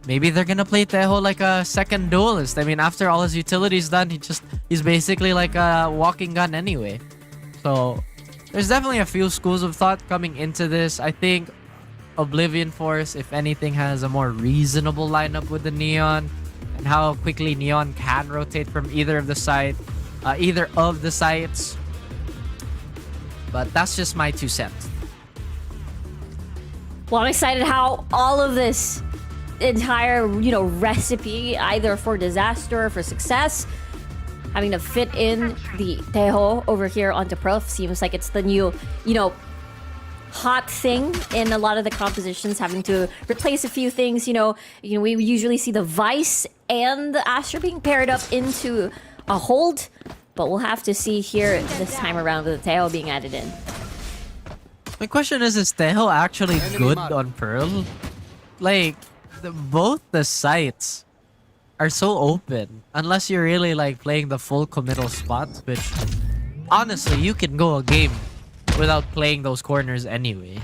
maybe they're gonna play Teho like a second duelist. I mean, after all his utilities done, he's basically like a walking gun anyway. So there's definitely a few schools of thought coming into this. I think Oblivion Force, if anything, has a more reasonable lineup with the Neon, and how quickly Neon can rotate from either of the sites. But that's just my 2 cents. Well, I'm excited how all of this entire, recipe, either for disaster or for success, having to fit in the Teho over here onto Prof seems like it's the new, hot thing in a lot of the compositions, having to replace a few things. We usually see the Vice and the Astra being paired up into a hold, but we'll have to see here this time around with the Teho being added in. My question is Teho actually good on Pearl? Like, both the sites are so open, unless you're really like playing the full committal spots, which honestly, you can go a game without playing those corners anyway.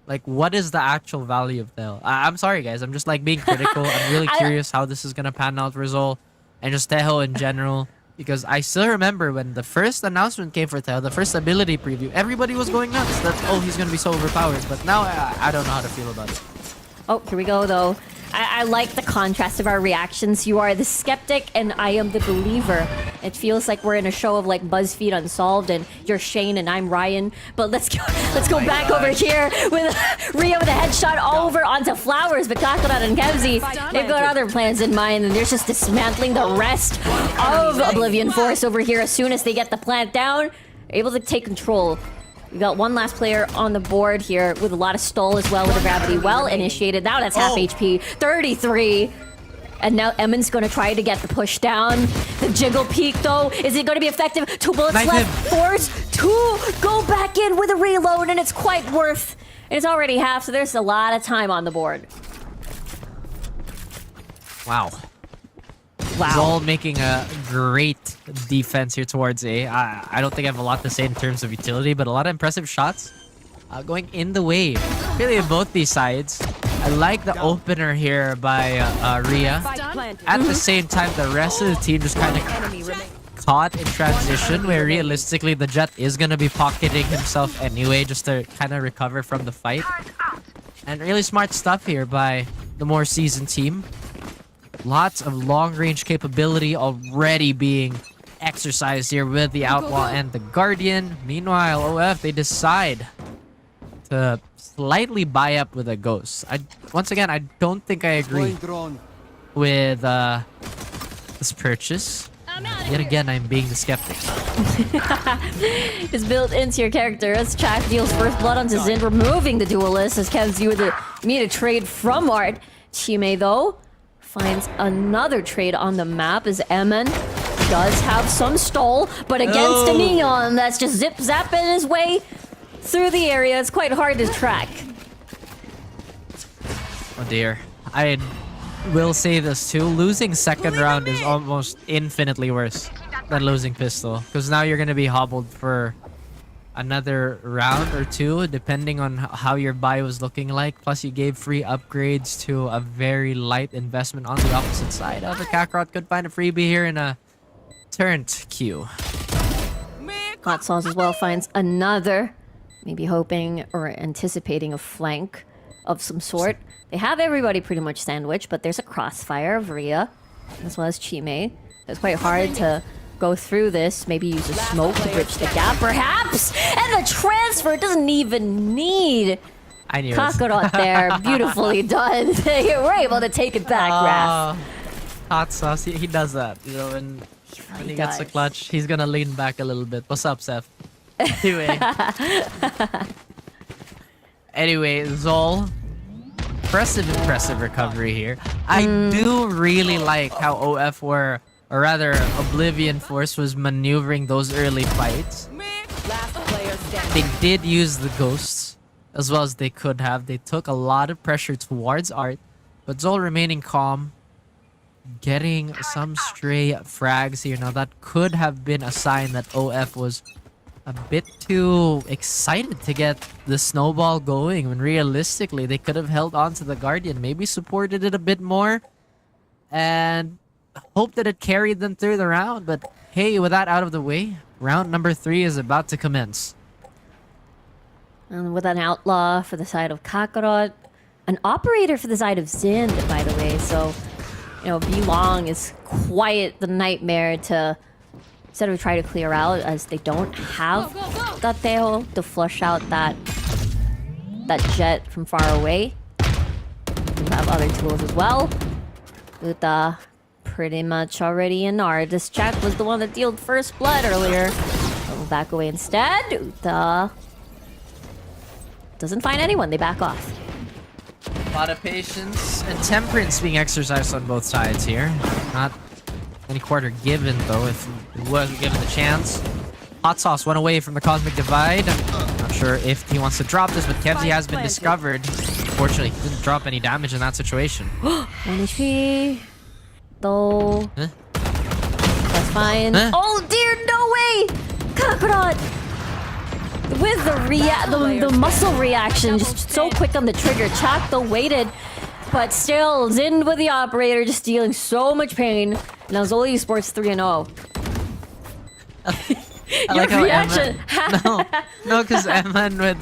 Like, what is the actual value of Teho? I'm sorry, guys. I'm just like being critical. I'm really curious how this is gonna pan out for ZOL and just Teho in general. Because I still remember when the first announcement came for Teho, the first ability preview, everybody was going nuts that, oh, he's gonna be so overpowered. But now I don't know how to feel about it. Oh, here we go, though. I like the contrast of our reactions. You are the skeptic, and I am the believer. It feels like we're in a show of like BuzzFeed Unsolved, and you're Shane and I'm Ryan. But let's go back over here with Rio with a headshot over onto Flowers, but Kakarot and Kevzi, they've got other plans in mind, and they're just dismantling the rest of Oblivion Force over here as soon as they get the plant down, able to take control. We got one last player on the board here with a lot of stall as well with the gravity well initiated. Now that's half HP, 33. And now Emin's going to try to get the push down. The jiggle peak though, is it going to be effective? 2 bullets left, forced to go back in with a reload, and it's quite worth. It's already half, so there's a lot of time on the board. Wow. Wow. ZOL making a great defense here towards A. I don't think I have a lot to say in terms of utility, but a lot of impressive shots going in the way. Really, on both these sides. I like the opener here by Rhea. At the same time, the rest of the team just kind of caught in transition, where realistically the Jet is going to be pocketing himself anyway, just to kind of recover from the fight. And really smart stuff here by the more seasoned team. Lots of long-range capability already being exercised here with the Outlaw and the Guardian. Meanwhile, OF, they decide to slightly buy up with a Ghost. Once again, I don't think I agree with this purchase. Yet again, I'm being the skeptic. It's built into your character as Chak deals first blood onto Zin, removing the duelist as Kev's with a immediate trade from Art. Chime, though, finds another trade on the map as Emin does have some stall, but against a Neon that's just zip-zapping his way through the area. It's quite hard to track. Oh dear. I will say this too. Losing second round is almost infinitely worse than losing pistol. Because now you're going to be hobbled for another round or two, depending on how your buy was looking like. Plus, you gave free upgrades to a very light investment on the opposite side. However, Kakarot could find a freebie here in a turned queue. Hot Sauce as well finds another, maybe hoping or anticipating a flank of some sort. They have everybody pretty much sandwiched, but there's a crossfire of Rhea as well as Chime. It's quite hard to go through this. Maybe use a smoke to bridge the gap, perhaps. And the transfer doesn't even need Kakarot there. Beautifully done. They were able to take it back, Raph. Hot Sauce, he does that. You know, when he gets the clutch, he's gonna lean back a little bit. What's up, Seth? Anyway, ZOL. Impressive recovery here. I do really like how OF were, or rather Oblivion Force was maneuvering those early fights. They did use the ghosts as well as they could have. They took a lot of pressure towards Art, but ZOL remaining calm, getting some stray frags here. Now that could have been a sign that OF was a bit too excited to get the snowball going when realistically they could have held on to the Guardian, maybe supported it a bit more, and hoped that it carried them through the round. But hey, with that out of the way, round number 3 is about to commence. And with an outlaw for the side of Kakarot, an operator for the side of Zind, by the way. So, you know, Belong is quite the nightmare to sort of try to clear out, as they don't have Tateo to flush out that jet from far away. We have other tools as well. Uta pretty much already in R. This Jack was the one that dealt first blood earlier. We'll back away instead. Uta doesn't find anyone. They back off. A lot of patience and temperance being exercised on both sides here. Not any quarter given, though, if it was given the chance. Hot Sauce went away from the Cosmic Divide. Not sure if he wants to drop this, but Kevzi has been discovered. Fortunately, he didn't drop any damage in that situation. 1 HP. Though. Huh? That's fine. Huh? Oh dear, no way! Kakarot! With the muscle reaction, just so quick on the trigger. Chakto waited, but still, Zind with the operator just dealing so much pain. Now ZOL Esports 3-0. I like how reaction. No, because Eman with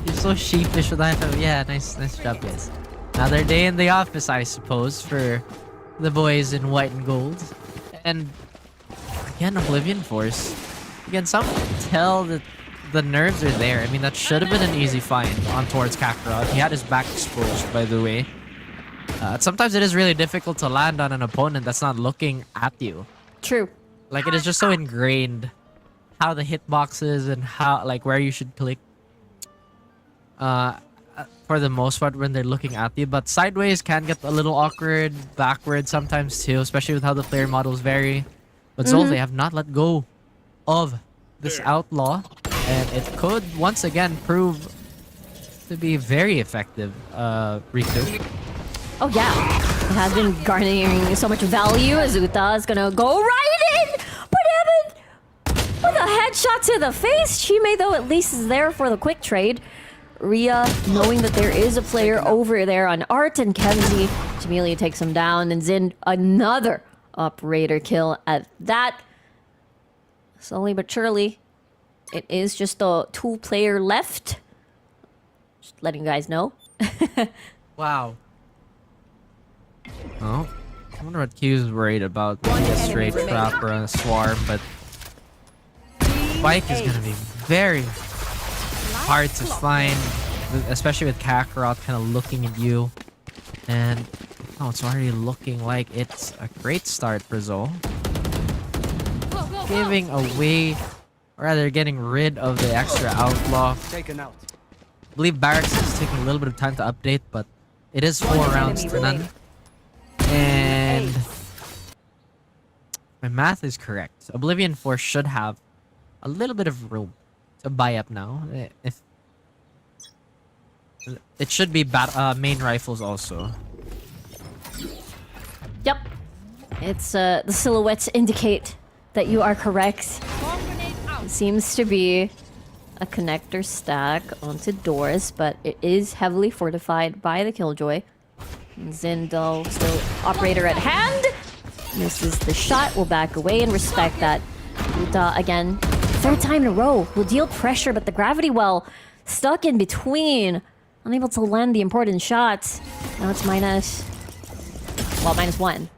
you're so sheepish with that. Yeah, nice job, guys. Another day in the office, I suppose, for the boys in white and gold. And again, Oblivion Force. Again, some tell that the nerves are there. I mean, that should have been an easy find on towards Kakarot. He had his back exposed, by the way. Sometimes it is really difficult to land on an opponent that's not looking at you. True. Like, it is just so ingrained how the hitboxes and how, like, where you should click. For the most part when they're looking at you. But sideways can get a little awkward, backward sometimes too, especially with how the player models vary. But ZOL, they have not let go of this outlaw, and it could once again prove to be very effective. Riku. Oh yeah, it has been garnering so much value as Uta is gonna go right in! But Evan, with a headshot to the face, Chime though at least is there for the quick trade. Rhea, knowing that there is a player over there on Art and Kevzi, Jamelia takes him down, and Zind another operator kill at that. Slowly but surely, it is just a 2-player left. Just letting you guys know. Wow. Oh, I wonder what Q's worried about. Maybe a straight trap or a swarm, but Spike is gonna be very hard to find, especially with Kakarot kind of looking at you. And oh, it's already looking like it's a great start for ZOL. Giving away, or rather getting rid of the extra outlaw. Taken out. I believe Barracks is taking a little bit of time to update, but it is 4 rounds to none. And my math is correct. Oblivion Force should have a little bit of room to buy up now. If it should be main rifles also. Yep. It's the silhouettes indicate that you are correct. It seems to be a connector stack onto doors, but it is heavily fortified by the Killjoy. Zindo still operator at hand. Misses the shot. Will back away and respect that. Uta again, 3rd time in a row, will deal pressure, but the gravity well stuck in between. Unable to land the important shots. Now it's -1.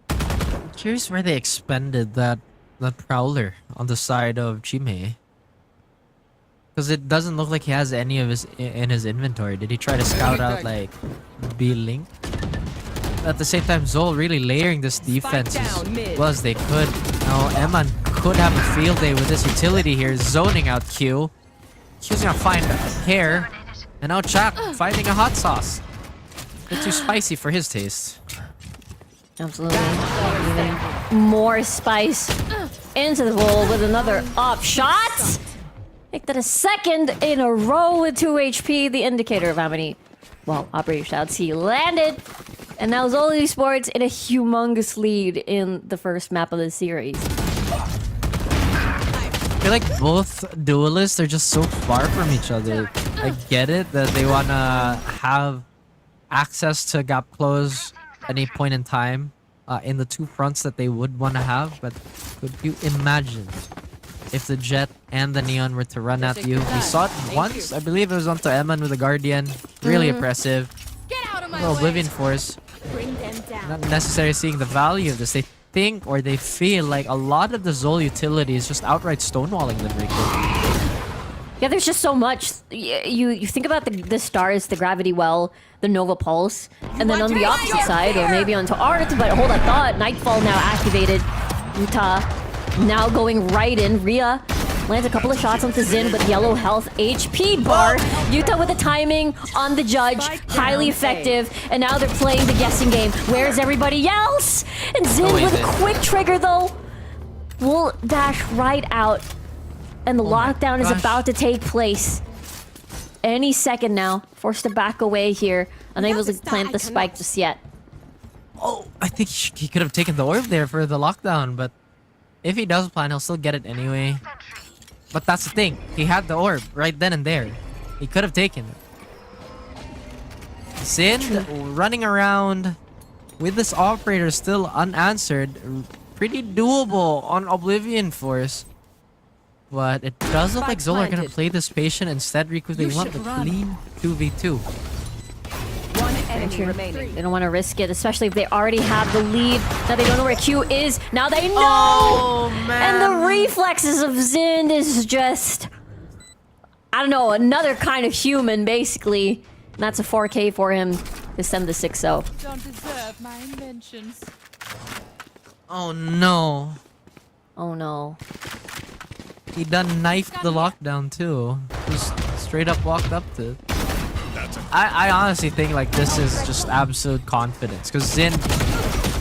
I'm curious where they expended that prowler on the side of Chime. Because it doesn't look like he has any of his in his inventory. Did he try to scout out like B-Link? At the same time, ZOL really layering this defense as well as they could. Now, Eman could have a field day with this utility here, zoning out Q. Q's gonna find a pair. And now Chak finding a hot sauce. A bit too spicy for his taste. Absolutely. Even more spice into the bowl with another up shot. Make that a 2nd in a row with 2 HP, the indicator of how many, well, operator shots he landed. And now ZOL Esports in a humongous lead in the first map of the series. feel like both duelists are just so far from each other. I get it that they wanna have access to gap close any point in time in the two fronts that they would want to have, but could you imagine if the Jet and the Neon were to run at you? We saw it once, I believe it was onto Eman with the Guardian. Really impressive. No Oblivion Force. Not necessarily seeing the value of this. They think or they feel like a lot of the ZOL utility is just outright stonewalling them, Rico. Yeah, there's just so much. You think about the stars, the Gravity Well, the Nova Pulse, and then on the opposite side, or maybe onto Art, but hold on thought, Nightfall now activated. Utah now going right in. Rhea lands a couple of shots onto Zin with yellow health HP bar. Utah with the timing on the judge, highly effective, and now they're playing the guessing game. Where's everybody else? And Zin with a quick trigger though will dash right out. And the lockdown is about to take place. Any second now. Forced to back away here. Unable to plant the spike just yet. Oh, I think he could have taken the orb there for the lockdown, but if he does plan, he'll still get it anyway. But that's the thing. He had the orb right then and there. He could have taken it. Sin running around with this operator still unanswered. Pretty doable on Oblivion Force. But it does look like ZOL are gonna play this patient instead, Riku. They want the clean 2v2. One enemy remaining. They don't want to risk it, especially if they already have the lead. Now they don't know where Q is. Now they know! Oh, man. And the reflexes of Zin is just... I don't know, another kind of human, basically. And that's a 4K for him to send the 6-0. Don't deserve my inventions. Oh no. Oh no. He done knifed the lockdown too. Just straight up walked up to it. I honestly think like this is just absolute confidence. Because Zin,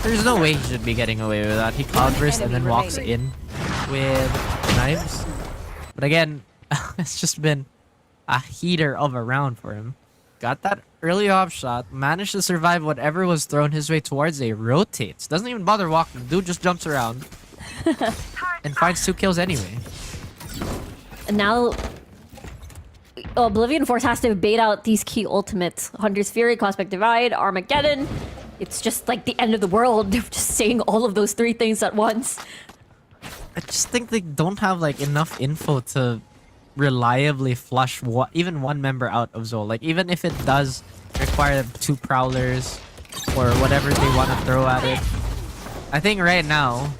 there's no way he should be getting away with that. He cloud burst and then walks in with knives. But again, it's just been a heater of a round for him. Got that early off shot, managed to survive whatever was thrown his way towards a rotates. Doesn't even bother walking. Dude just jumps around. And finds 2 kills anyway. And now... Oblivion Force has to bait out these key ultimates. Hunter's Fury, Cosmic Divide, Armageddon. It's just like the end of the world. They're just saying all of those 3 things at once. I just think they don't have like enough info to reliably flush even one member out of ZOL. Like even if it does require 2 prowlers or whatever they want to throw at it. I think right now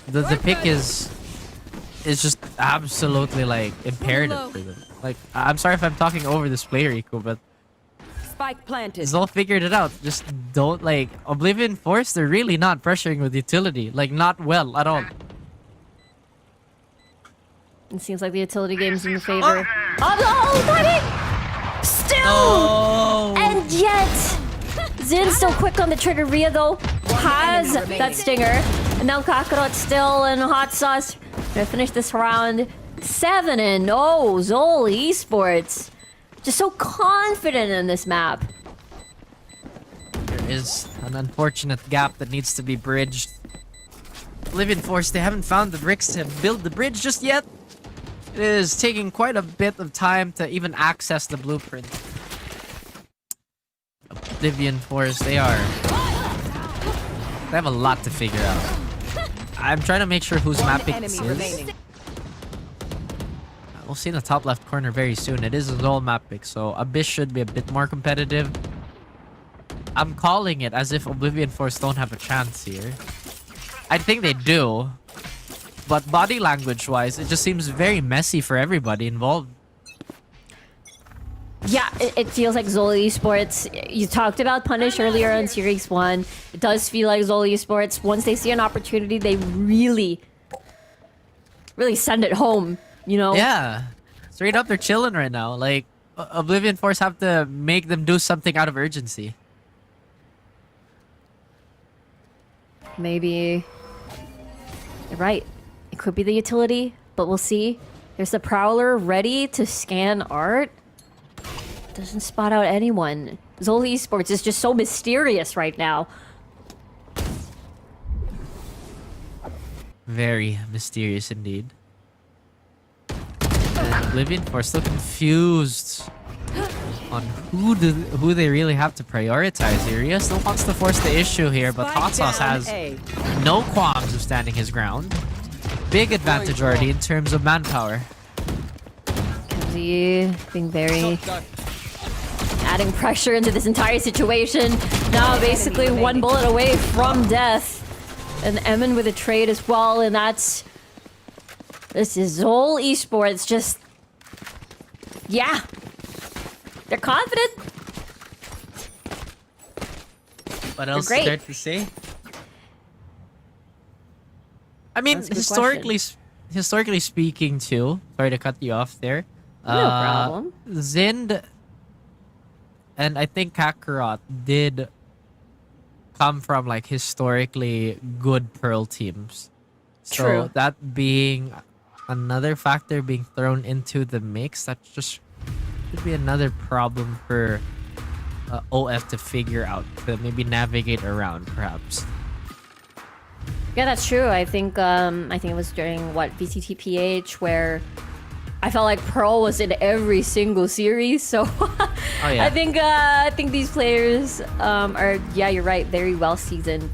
the pick is just absolutely like imperative for them. Like I'm sorry if I'm talking over this play, Rico, but Spike planted. ZOL figured it out. Just don't like Oblivion Force. They're really not pressuring with utility. Like not well at all. It seems like the utility game's in the favor. Oh, buddy! Still! Oh! And yet, Zin still quick on the trigger. Rhea, though, has that stinger. And now Kakarot still in hot sauce. Gonna finish this round 7-0. ZOL Esports. Just so confident in this map. There is an unfortunate gap that needs to be bridged. Oblivion Force, they haven't found the bricks to build the bridge just yet. It is taking quite a bit of time to even access the blueprint. Oblivion Force, they have a lot to figure out. I'm trying to make sure whose map pick this is. We'll see in the top left corner very soon. It is a ZOL map pick, so Abyss should be a bit more competitive. I'm calling it as if Oblivion Force don't have a chance here. I think they do. But body language-wise, it just seems very messy for everybody involved. Yeah, it feels like ZOL Esports. You talked about Punish earlier on Series 1. It does feel like ZOL Esports, once they see an opportunity, they really send it home, you know? Yeah. Straight up, they're chilling right now. Like, Oblivion Force have to make them do something out of urgency. Maybe... You're right. It could be the utility, but we'll see. There's the Prowler ready to scan Art. Doesn't spot out anyone. ZOL Esports is just so mysterious right now. Very mysterious indeed. Oblivion Force still confused on who they really have to prioritize here. Ria still wants to force the issue here, but Hot Sauce has no qualms of standing his ground. Big advantage already in terms of manpower. Kenzie being very... adding pressure into this entire situation. Now basically one bullet away from death. And Emin with a trade as well, and that's... This is ZOL Esports, just... Yeah! They're confident. What else great. is there to say? I mean, That's a good historically speaking too, sorry to cut you off there. No problem. Zind and I think Kakarot did come from like historically good Pearl teams. So True. that being another factor being thrown into the mix, that just could be another problem for OF to figure out, to maybe navigate around, perhaps. Yeah, that's true. I think it was during what VCT PH where I felt like Pearl was in every single series. So yeah. I think these players are, yeah, you're right, very well seasoned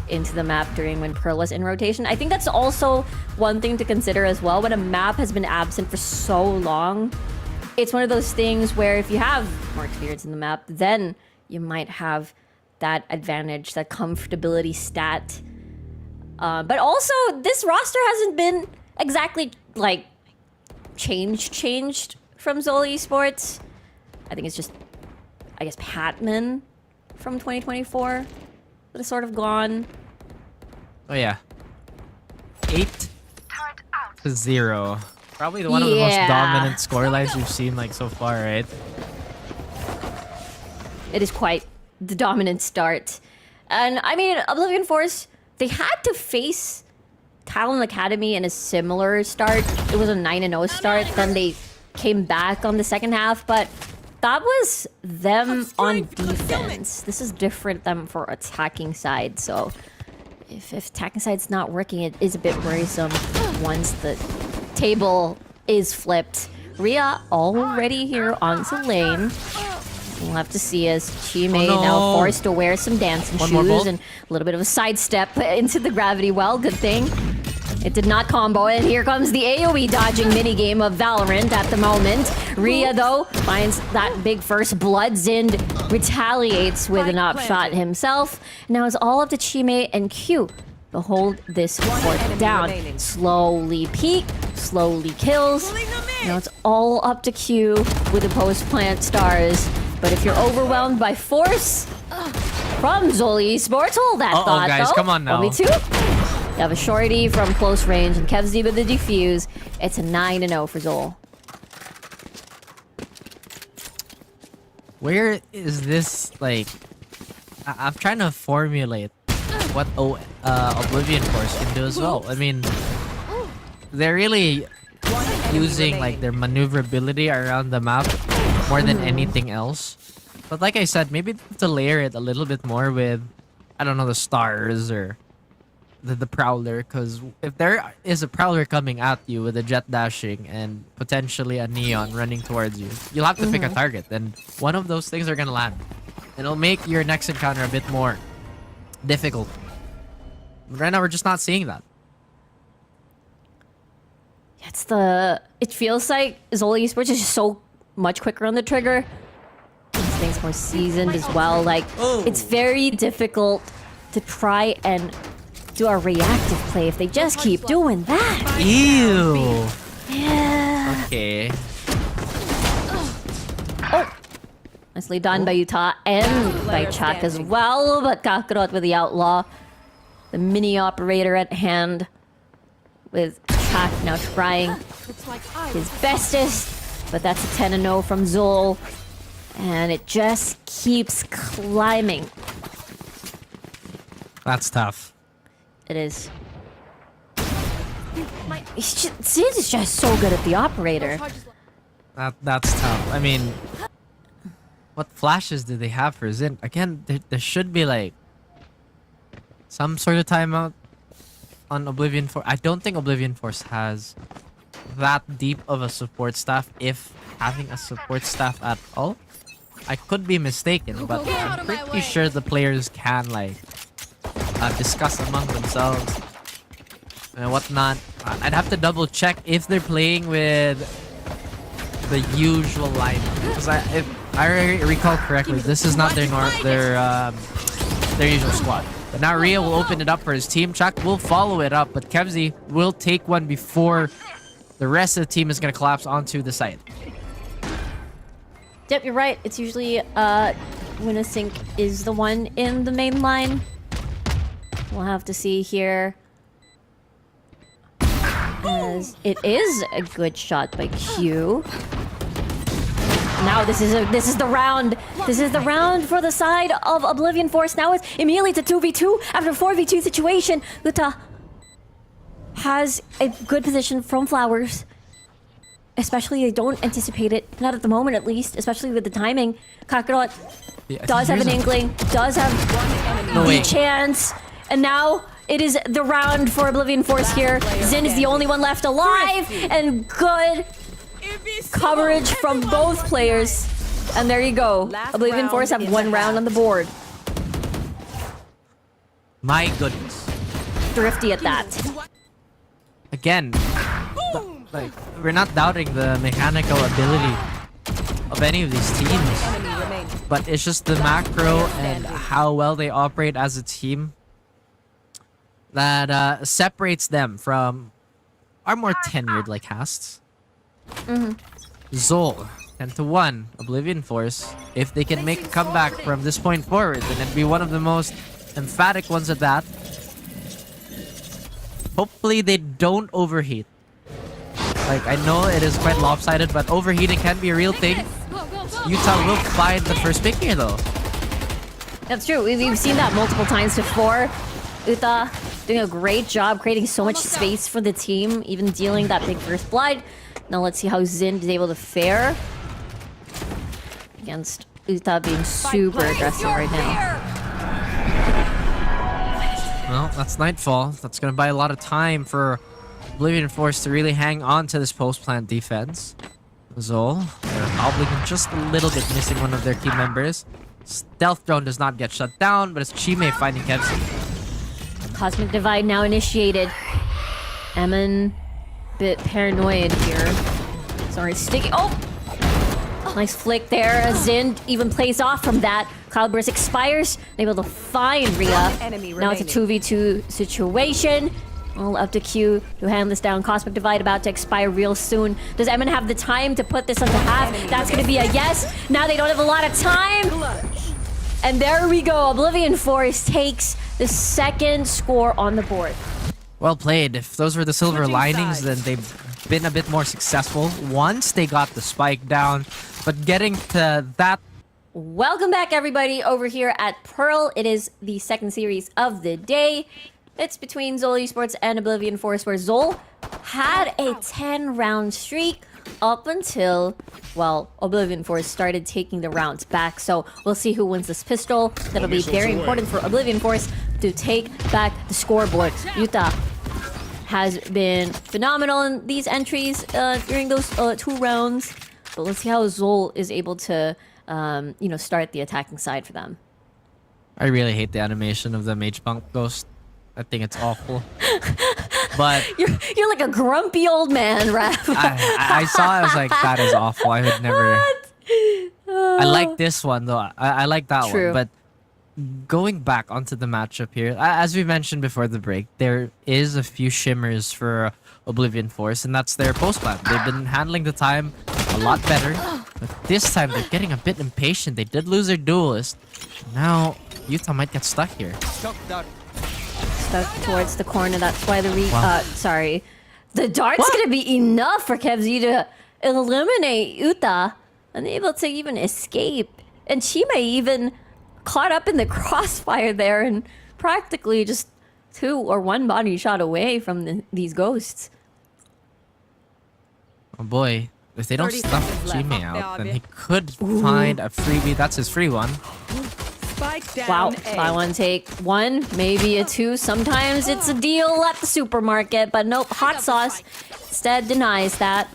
into the map during when Pearl was in rotation. I think that's also one thing to consider as well. When a map has been absent for so long, it's one of those things where if you have more experience in the map, then you might have that advantage, that comfortability stat. But also, this roster hasn't been exactly like changed from ZOL Esports. I think it's just, I guess, Patman from 2024 that is sort of gone. Oh yeah, 8-0. Probably one of the most dominant scorelines we've seen like so far, right? It is quite the dominant start. And I mean, Oblivion Force, they had to face Talon Academy in a similar start. It was a 9-0 start. Then they came back on the second half, but that was them on defense. This is different than for attacking side. So if attacking side's not working, it is a bit worrisome once the table is flipped. Ria already here onto lane. We'll have to see as Chimei now forced to wear some dancing shoes and a little bit of a sidestep into the gravity well. Good thing it did not combo, and here comes the AoE dodging minigame of Valorant at the moment. Ria, though, finds that big first blood. Zind retaliates with an up shot himself. Now it's all up to Chimei and Q to hold this fort down. Slowly peek, slowly kills. Now it's all up to Q with the post-plant stars. But if you're overwhelmed by force from ZOL Esports, hold that thought, guys, though. come on now. Me too. You have a shorty from close range and Kevzy with the defuse. It's a 9-0 for ZOL. Where is this, like... I'm trying to formulate what Oblivion Force can do as well. I mean, they're really using like their maneuverability around the map more than anything else. But like I said, maybe to layer it a little bit more with, I don't know, the stars or the Prowler, because if there is a Prowler coming at you with a jet dashing and potentially a Neon running towards you, you'll have to pick a target, and one of those things are gonna land. It'll make your next encounter a bit more difficult. But right now, we're just not seeing that. It feels like ZOL Esports is just so much quicker on the trigger. These things more seasoned as well. Like, it's very difficult to try and do a reactive play if they just keep doing that. Ew. Yeah. Okay. Oh. Nicely done by Utah and by Chak as well. But Kakarot with the outlaw. The mini operator at hand. With Chak now trying his bestest. But that's a 10-0 from ZOL. And it just keeps climbing. That's tough. It is. Sid is just so good at the operator. That's tough. I mean, what flashes do they have for Zin? Again, there should be like some sort of timeout on Oblivion Force. I don't think Oblivion Force has that deep of a support staff, if having a support staff at all. I could be mistaken, but I'm pretty sure the players can like discuss among themselves and whatnot. I'd have to double check if they're playing with the usual lineup, because if I recall correctly, this is not their usual squad. But now Ria will open it up for his team. Chuck will follow it up, but Kevzi will take one before the rest of the team is going to collapse onto the site. Yep, you're right. It's usually Winnasync is the one in the main line. We'll have to see here. As it is a good shot by Q. Now this is the round. This is the round for the side of Oblivion Force. Now it's immediately to 2v2 after a 4v2 situation. Uta has a good position from Flowers. Especially they don't anticipate it. Not at the moment at least. Especially with the timing. Kakarot does have an inkling. Does have the chance. And now it is the round for Oblivion Force here. Zin is the only one left alive. And good coverage from both players. And there you go. Oblivion Force have one round on the board. My goodness. Thrifty at that. Again, like, we're not doubting the mechanical ability of any of these teams. But it's just the macro and how well they operate as a team that separates them from our more tenured like casts. ZOL 10-1 Oblivion Force. If they can make a comeback from this point forward, then it'd be one of the most emphatic ones at that. Hopefully they don't overheat. Like, I know it is quite lopsided, but overheating can be a real thing. Utah will find the first pick here though. That's true. We've seen that multiple times before. Utah doing a great job creating so much space for the team, even dealing that big first blood. Now let's see how Zin is able to fare against Utah being super aggressive right now. Well, that's Nightfall. That's going to buy a lot of time for Oblivion Force to really hang on to this post-plant defense. ZOL, they're probably just a little bit missing one of their team members. Stealth Drone does not get shut down, but it's Chime finding Kevzi. Cosmic Divide now initiated. Emin, bit paranoid here. Sorry, sticky. Oh! Nice flick there. Zin even plays off from that. Cloudburst expires. Able to find Ria. Now it's a 2v2 situation. All up to Q to hand this down. Cosmic Divide about to expire real soon. Does Emin have the time to put this onto half? That's going to be a yes. Now they don't have a lot of time. And there we go. Oblivion Force takes the second score on the board. Well played. If those were the silver linings, then they've been a bit more successful once they got the spike down. But getting to that... Welcome back, everybody, over here at Pearl. It is the second series of the day. It's between ZOL Esports and Oblivion Force, where ZOL had a 10-round streak up until, well, Oblivion Force started taking the rounds back. So we'll see who wins this pistol. That'll be very important for Oblivion Force to take back the scoreboard. Utah has been phenomenal in these entries during those 2 rounds. But let's see how ZOL is able to, start the attacking side for them. I really hate the animation of the Mage Punk Ghost. I think it's awful. But you're like a grumpy old man, Raph. I saw it, I was like, that is awful. I would never... I like this one, though. I like that one. But going back onto the matchup here, as we mentioned before the break, there is a few shimmers for Oblivion Force, and that's their post-plant. They've been handling the time a lot better. But this time, they're getting a bit impatient. They did lose their duelist. Now, Utah might get stuck here. Stuck towards the corner. That's why the the dart's gonna be enough for Kevzi to eliminate Utah, unable to even escape. And she may even caught up in the crossfire there and practically just 2 or 1 body shot away from these ghosts. Oh boy, if they don't stuff Chime out, then he could find a freebie. That's his free one. Wow, buy one, take 1, maybe a 2. Sometimes it's a deal at the supermarket, but nope, hot sauce. Instead, denies that.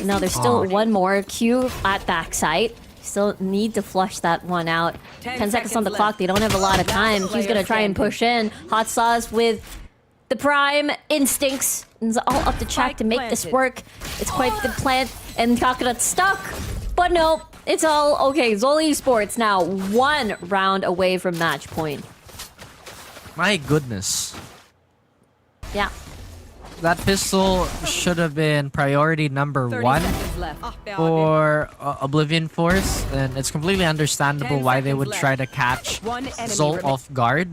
Now there's still one more. Q at backside. Still need to flush that one out. 10 seconds on the clock. They don't have a lot of time. Q's gonna try and push in. Hot Sauce with the prime instincts. It's all up the track to make this work. It's quite the plant. And Kakarot's stuck. But no, it's all okay. ZOL Esports now 1 round away from match point. My goodness. Yeah. That pistol should have been priority number 30 1 seconds left. for Oblivion Force, and it's completely understandable 10 why they seconds would left. try to catch One enemy ZOL remain- off guard.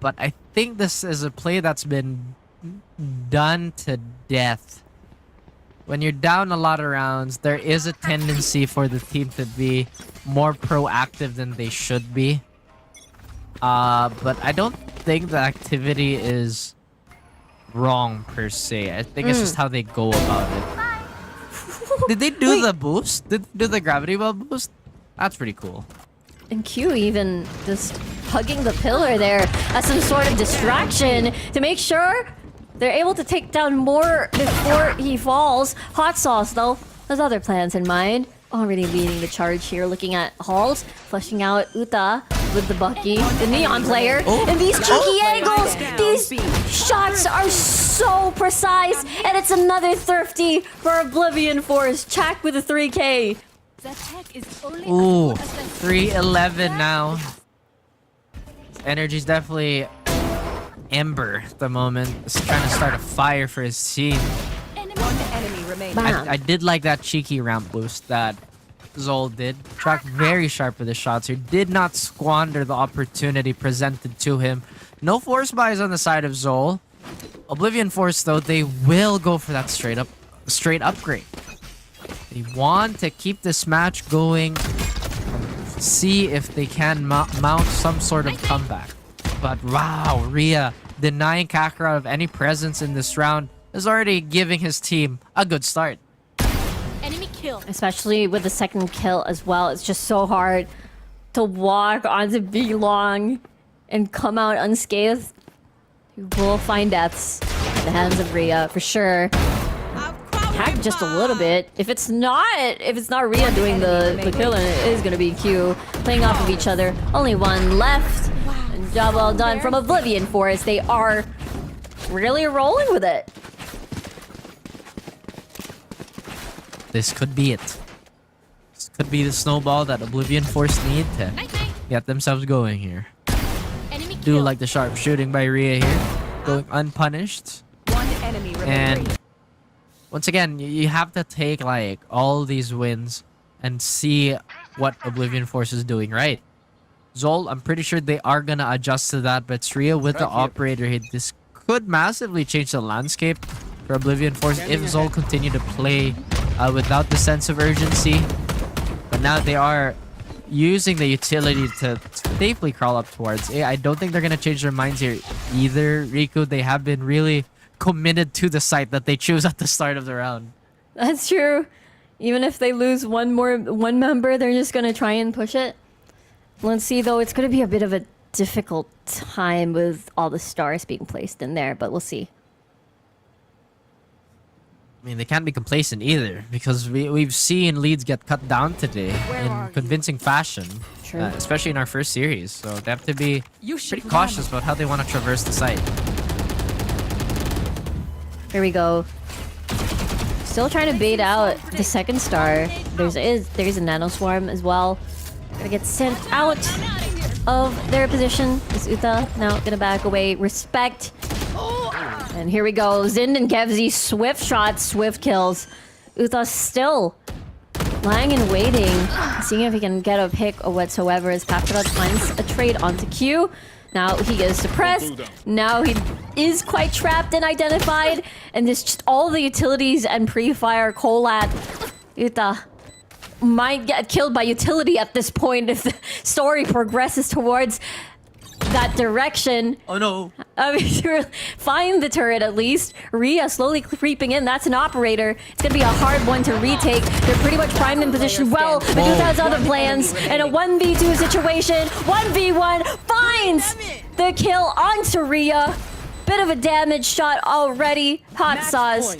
But I think this is a play that's been done to death. When you're down a lot of rounds, there is a tendency for the team to be more proactive than they should be. But I don't think the activity is wrong per se. I think it's just how they go about it. Did they do the boost? Did they do the gravity well boost? That's pretty cool. And Q even just hugging the pillar there as some sort of distraction to make sure they're able to take down more before he falls. Hot Sauce, though, has other plans in mind. Already leading the charge here, looking at Halls, flushing out Uta with the Bucky, the Neon player. And these cheeky angles, these shots are so precise. And it's another thrifty for Oblivion Force. Chak with a 3K. Ooh, 311 now. Energy's definitely Ember at the moment. He's trying to start a fire for his team. One enemy remaining. Bam. I did like that cheeky ramp boost that ZOL did. Track very sharp with his shots here. Did not squander the opportunity presented to him. No force buys on the side of ZOL. Oblivion Force, though, they will go for that straight upgrade. They want to keep this match going. See if they can mount some sort of comeback. But wow, Rhea denying Kakarot of any presence in this round is already giving his team a good start. Enemy kill. Especially with the second kill as well. It's just so hard to walk onto B long and come out unscathed. You will find deaths at the hands of Rhea for sure. Hack just a little bit. If it's not Rhea doing the killing, it is gonna be Q playing off of each other. Only one left. And job well done from Oblivion Force. They are really rolling with it. This could be it. This could be the snowball that Oblivion Force need to get themselves going here. Enemy Do kill. like the sharp shooting by Rhea here, going unpunished. One enemy remaining. And once again, you have to take like all these wins and see what Oblivion Force is doing right. ZOL, I'm pretty sure they are gonna adjust to that, but Rhea with the operator hit, this could massively change the landscape for Oblivion Force if ZOL continue to play without the sense of urgency. But now they are using the utility to safely crawl up towards A. I don't think they're gonna change their minds here either, Riku. They have been really committed to the site that they choose at the start of the round. That's true. Even if they lose one member, they're just gonna try and push it. Let's see though, it's gonna be a bit of a difficult time with all the stars being placed in there, but we'll see. I mean, they can't be complacent either because we've seen leads get cut down today in convincing fashion, True. especially in our first series. So they have to be You should pretty cautious about how they want to traverse the site. Here we go. Still trying to bait out the second star. There's a nano swarm as well. Gonna get sent out of their position. Is Uta now gonna back away? Respect. And here we go. Zind and Kevzi, swift shots, swift kills. Uta still lying and waiting, seeing if he can get a pick or whatsoever as Kakarot finds a trade onto Q. Now he is suppressed. Now he is quite trapped and identified. And there's just all the utilities and pre-fire Colat. Uta might get killed by utility at this point if the story progresses towards that direction. Oh no! I mean, find the turret at least. Rhea slowly creeping in. That's an operator. It's gonna be a hard one to retake. They're pretty much primed in position. Well, Medusa has other plans. And a 1v2 situation. 1v1 finds the kill onto Rhea. Bit of a damage shot already. Hot sauce.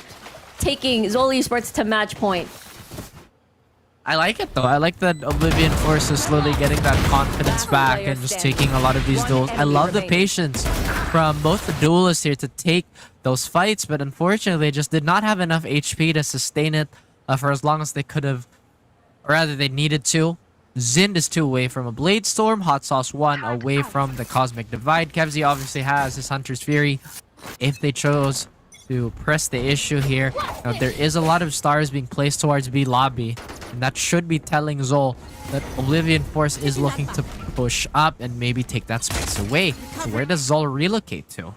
taking ZOL Esports to match point. I like it though. I like that Oblivion Force is slowly getting that confidence back and just taking a lot of these duels. I love the patience from both the duelists here to take those fights, but unfortunately they just did not have enough HP to sustain it for as long as they could have, or rather they needed to. Zind is 2 away from a Blade Storm, Hot Sauce 1 away from the Cosmic Divide. Kevzi obviously has his Hunter's Fury if they chose to press the issue here. Now, there is a lot of stars being placed towards B lobby, and that should be telling ZOL that Oblivion Force is looking to push up and maybe take that space away. So where does ZOL relocate to?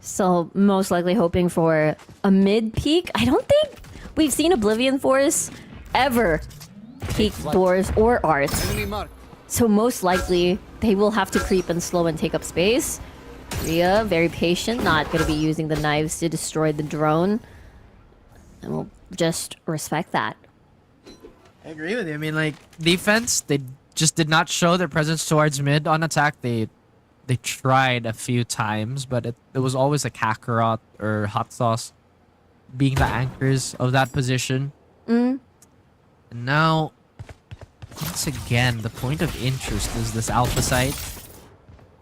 So most likely hoping for a mid peak. I don't think we've seen Oblivion Force ever peak doors or art. So most likely they will have to creep and slow and take up space. Rhea, very patient, not going to be using the knives to destroy the drone. And we'll just respect that. I agree with you. I mean, like, defense, they just did not show their presence towards mid. On attack, they tried a few times, but it was always a Kakarot or Hot Sauce being the anchors of that position. And now, once again, the point of interest is this Alpha site.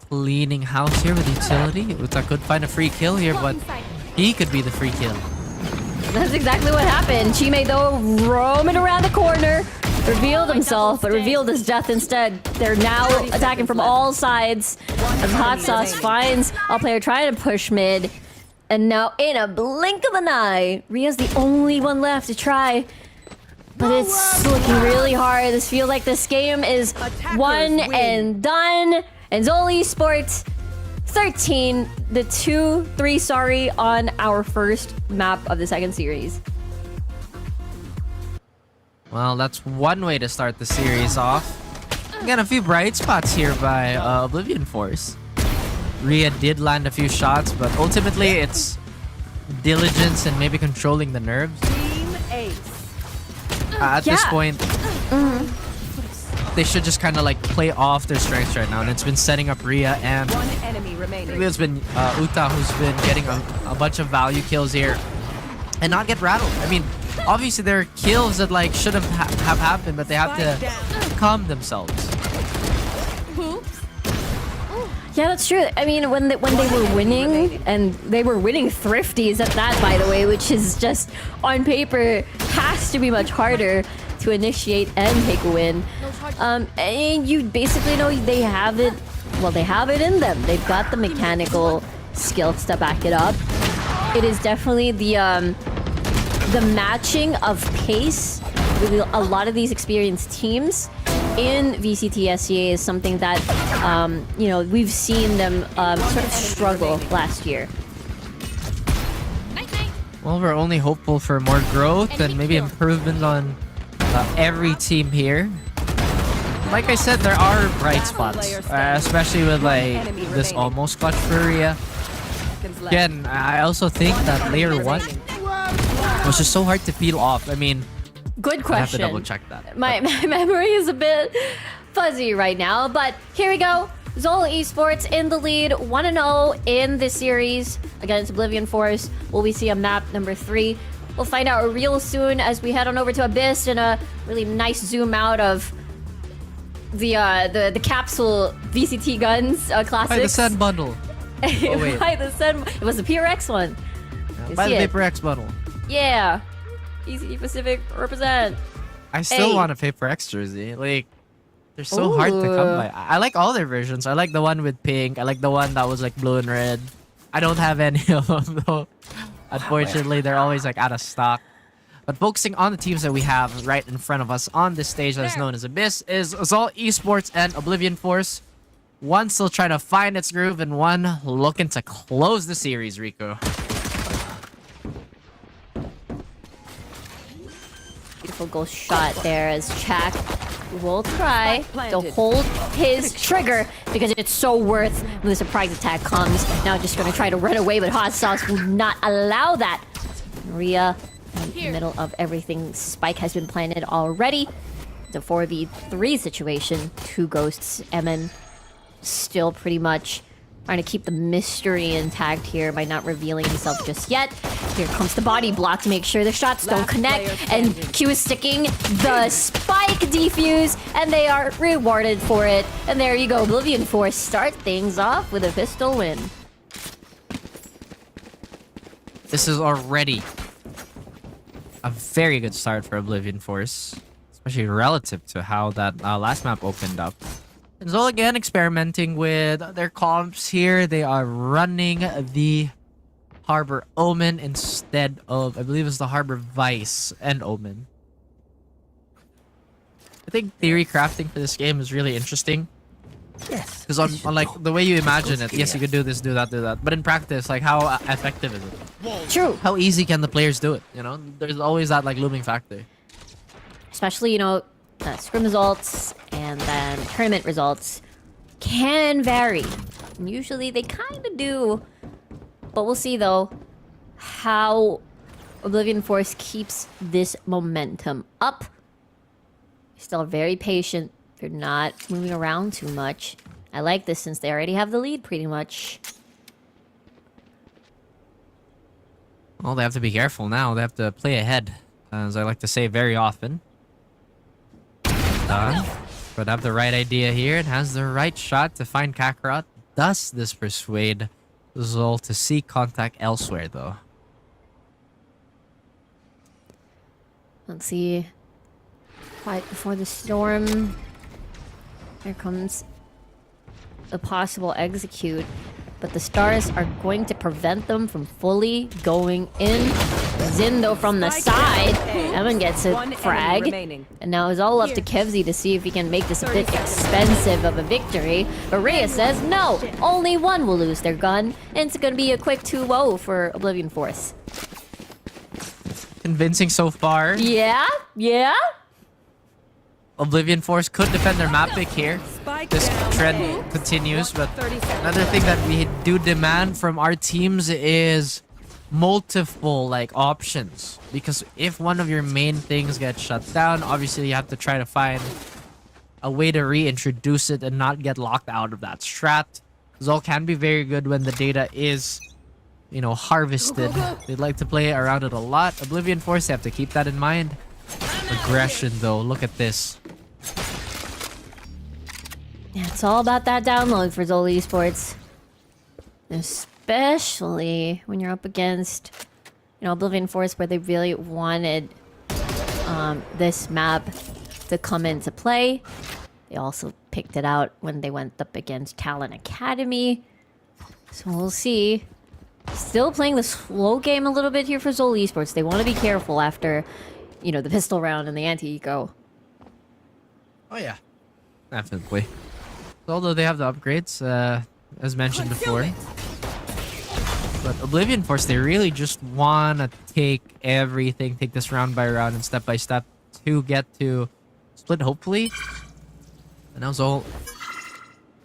Cleaning house here with utility. Uta could find a free kill here, but he could be the free kill. That's exactly what happened. Chime, though, roaming around the corner, revealed himself, but revealed his death instead. They're now attacking from all sides as Hot Sauce finds a player trying to push mid. And now, in a blink of an eye, Rhea's the only one left to try. But it's looking really hard. This feels like this game is one and done. And ZOL Esports 13, the 2-3 sorry on our first map of the second series. Well, that's one way to start the series off. Again, a few bright spots here by Oblivion Force. Rhea did land a few shots, but ultimately it's diligence and maybe controlling the nerves. Team Ace. At this point, they should just kind of like play off their strengths right now, and it's been setting up Rhea, and One enemy remaining. it's been Uta who's been getting a bunch of value kills here and not get rattled. I mean, obviously there are kills that like shouldn't have happened, but they have to calm themselves. Yeah, that's true. I mean, when they were winning, and they were winning thrifties at that, by the way, which is just, on paper, has to be much harder to initiate and take a win. And you basically know they have it, well, they have it in them. They've got the mechanical skills to back it up. It is definitely the matching of pace with a lot of these experienced teams in VCT SCA is something that, you know, we've seen them sort of struggle last year. Well, we're only hopeful for more growth and maybe improvement on every team here. Like I said, there are bright spots, especially with like this almost clutch for Rhea. Again, I also think that layer 1 was just so hard to peel off. I mean, Good question. I have to double check that. My memory is a bit fuzzy right now, but here we go. ZOL Esports in the lead, 1-0 in this series against Oblivion Force. Will we see a map number 3? We'll find out real soon as we head on over to Abyss and a really nice zoom out of the capsule VCT guns classics. Buy the Sun bundle. Oh, wait. Buy the Sun. It was the PRX one. You Buy see the it? Paper X bundle. Yeah. ECT Pacific represent. I still Hey. want a Paper X jersey. Like, they're so hard to come by. I like all their versions. I like the one with pink. I like the one that was like blue and red. I don't have any of them though. Unfortunately, they're always like out of stock. But focusing on the teams that we have right in front of us on this stage that is known as Abyss is ZOL Esports and Oblivion Force. One still trying to find its groove and one looking to close the series, Rico. Beautiful ghost shot there as Chak will try to hold his trigger because it's so worth when the surprise attack comes. Now just going to try to run away, but Hot Sauce will not allow that. Rhea in the middle of everything. Spike has been planted already. The 4v3 situation. 2 ghosts. Emin still pretty much Trying to keep the mystery intact here by not revealing himself just yet. Here comes the body block to make sure the shots don't connect. And Q is sticking the spike defuse, and they are rewarded for it. And there you go, Oblivion Force start things off with a pistol win. This is already a very good start for Oblivion Force, especially relative to how that last map opened up. And ZOL again experimenting with their comps here. They are running the Harbor Omen instead of, I believe it's the Harbor Vice and Omen. I think theory crafting for this game is really interesting. Yes. Because on like the way you imagine it, yes, you could do this, do that. But in practice, like how effective is it? True. How easy can the players do it? You know, there's always that like looming factor. Especially, you know, scrim results and then tournament results can vary. And usually they kind of do. But we'll see, though, how Oblivion Force keeps this momentum up. Still very patient. They're not moving around too much. I like this since they already have the lead, pretty much. Well, they have to be careful now. They have to play ahead, as I like to say very often. But have the right idea here and has the right shot to find Kakarot. Does this persuade ZOL to seek contact elsewhere, though? Let's see. Quiet before the storm. Here comes a possible execute. But the stars are going to prevent them from fully going in. Zindo from the side. Evan gets a frag. And now it's all up to Kevzi to see if he can make this a bit expensive of a victory. But Rhea says no, only one will lose their gun. And it's going to be a quick 2-0 for Oblivion Force. Convincing so far. Yeah? Yeah? Oblivion Force could defend their map pick here. This trend continues, but another thing that we do demand from our teams is multiple like options, because if one of your main things gets shut down, obviously you have to try to find a way to reintroduce it and not get locked out of that strat. ZOL can be very good when the data is, you know, harvested. They'd like to play around it a lot. Oblivion Force, they have to keep that in mind. Aggression though, look at this. Yeah, it's all about that download for ZOL Esports. Especially when you're up against, you know, Oblivion Force, where they really wanted this map to come into play. They also picked it out when they went up against Talent Academy. So we'll see. Still playing the slow game a little bit here for ZOL Esports. They want to be careful after, you know, the pistol round and the anti-eco. Oh yeah, definitely. Although they have the upgrades, as mentioned before. But Oblivion Force, they really just want to take everything, take this round by round and step by step to get to split, hopefully. And now ZOL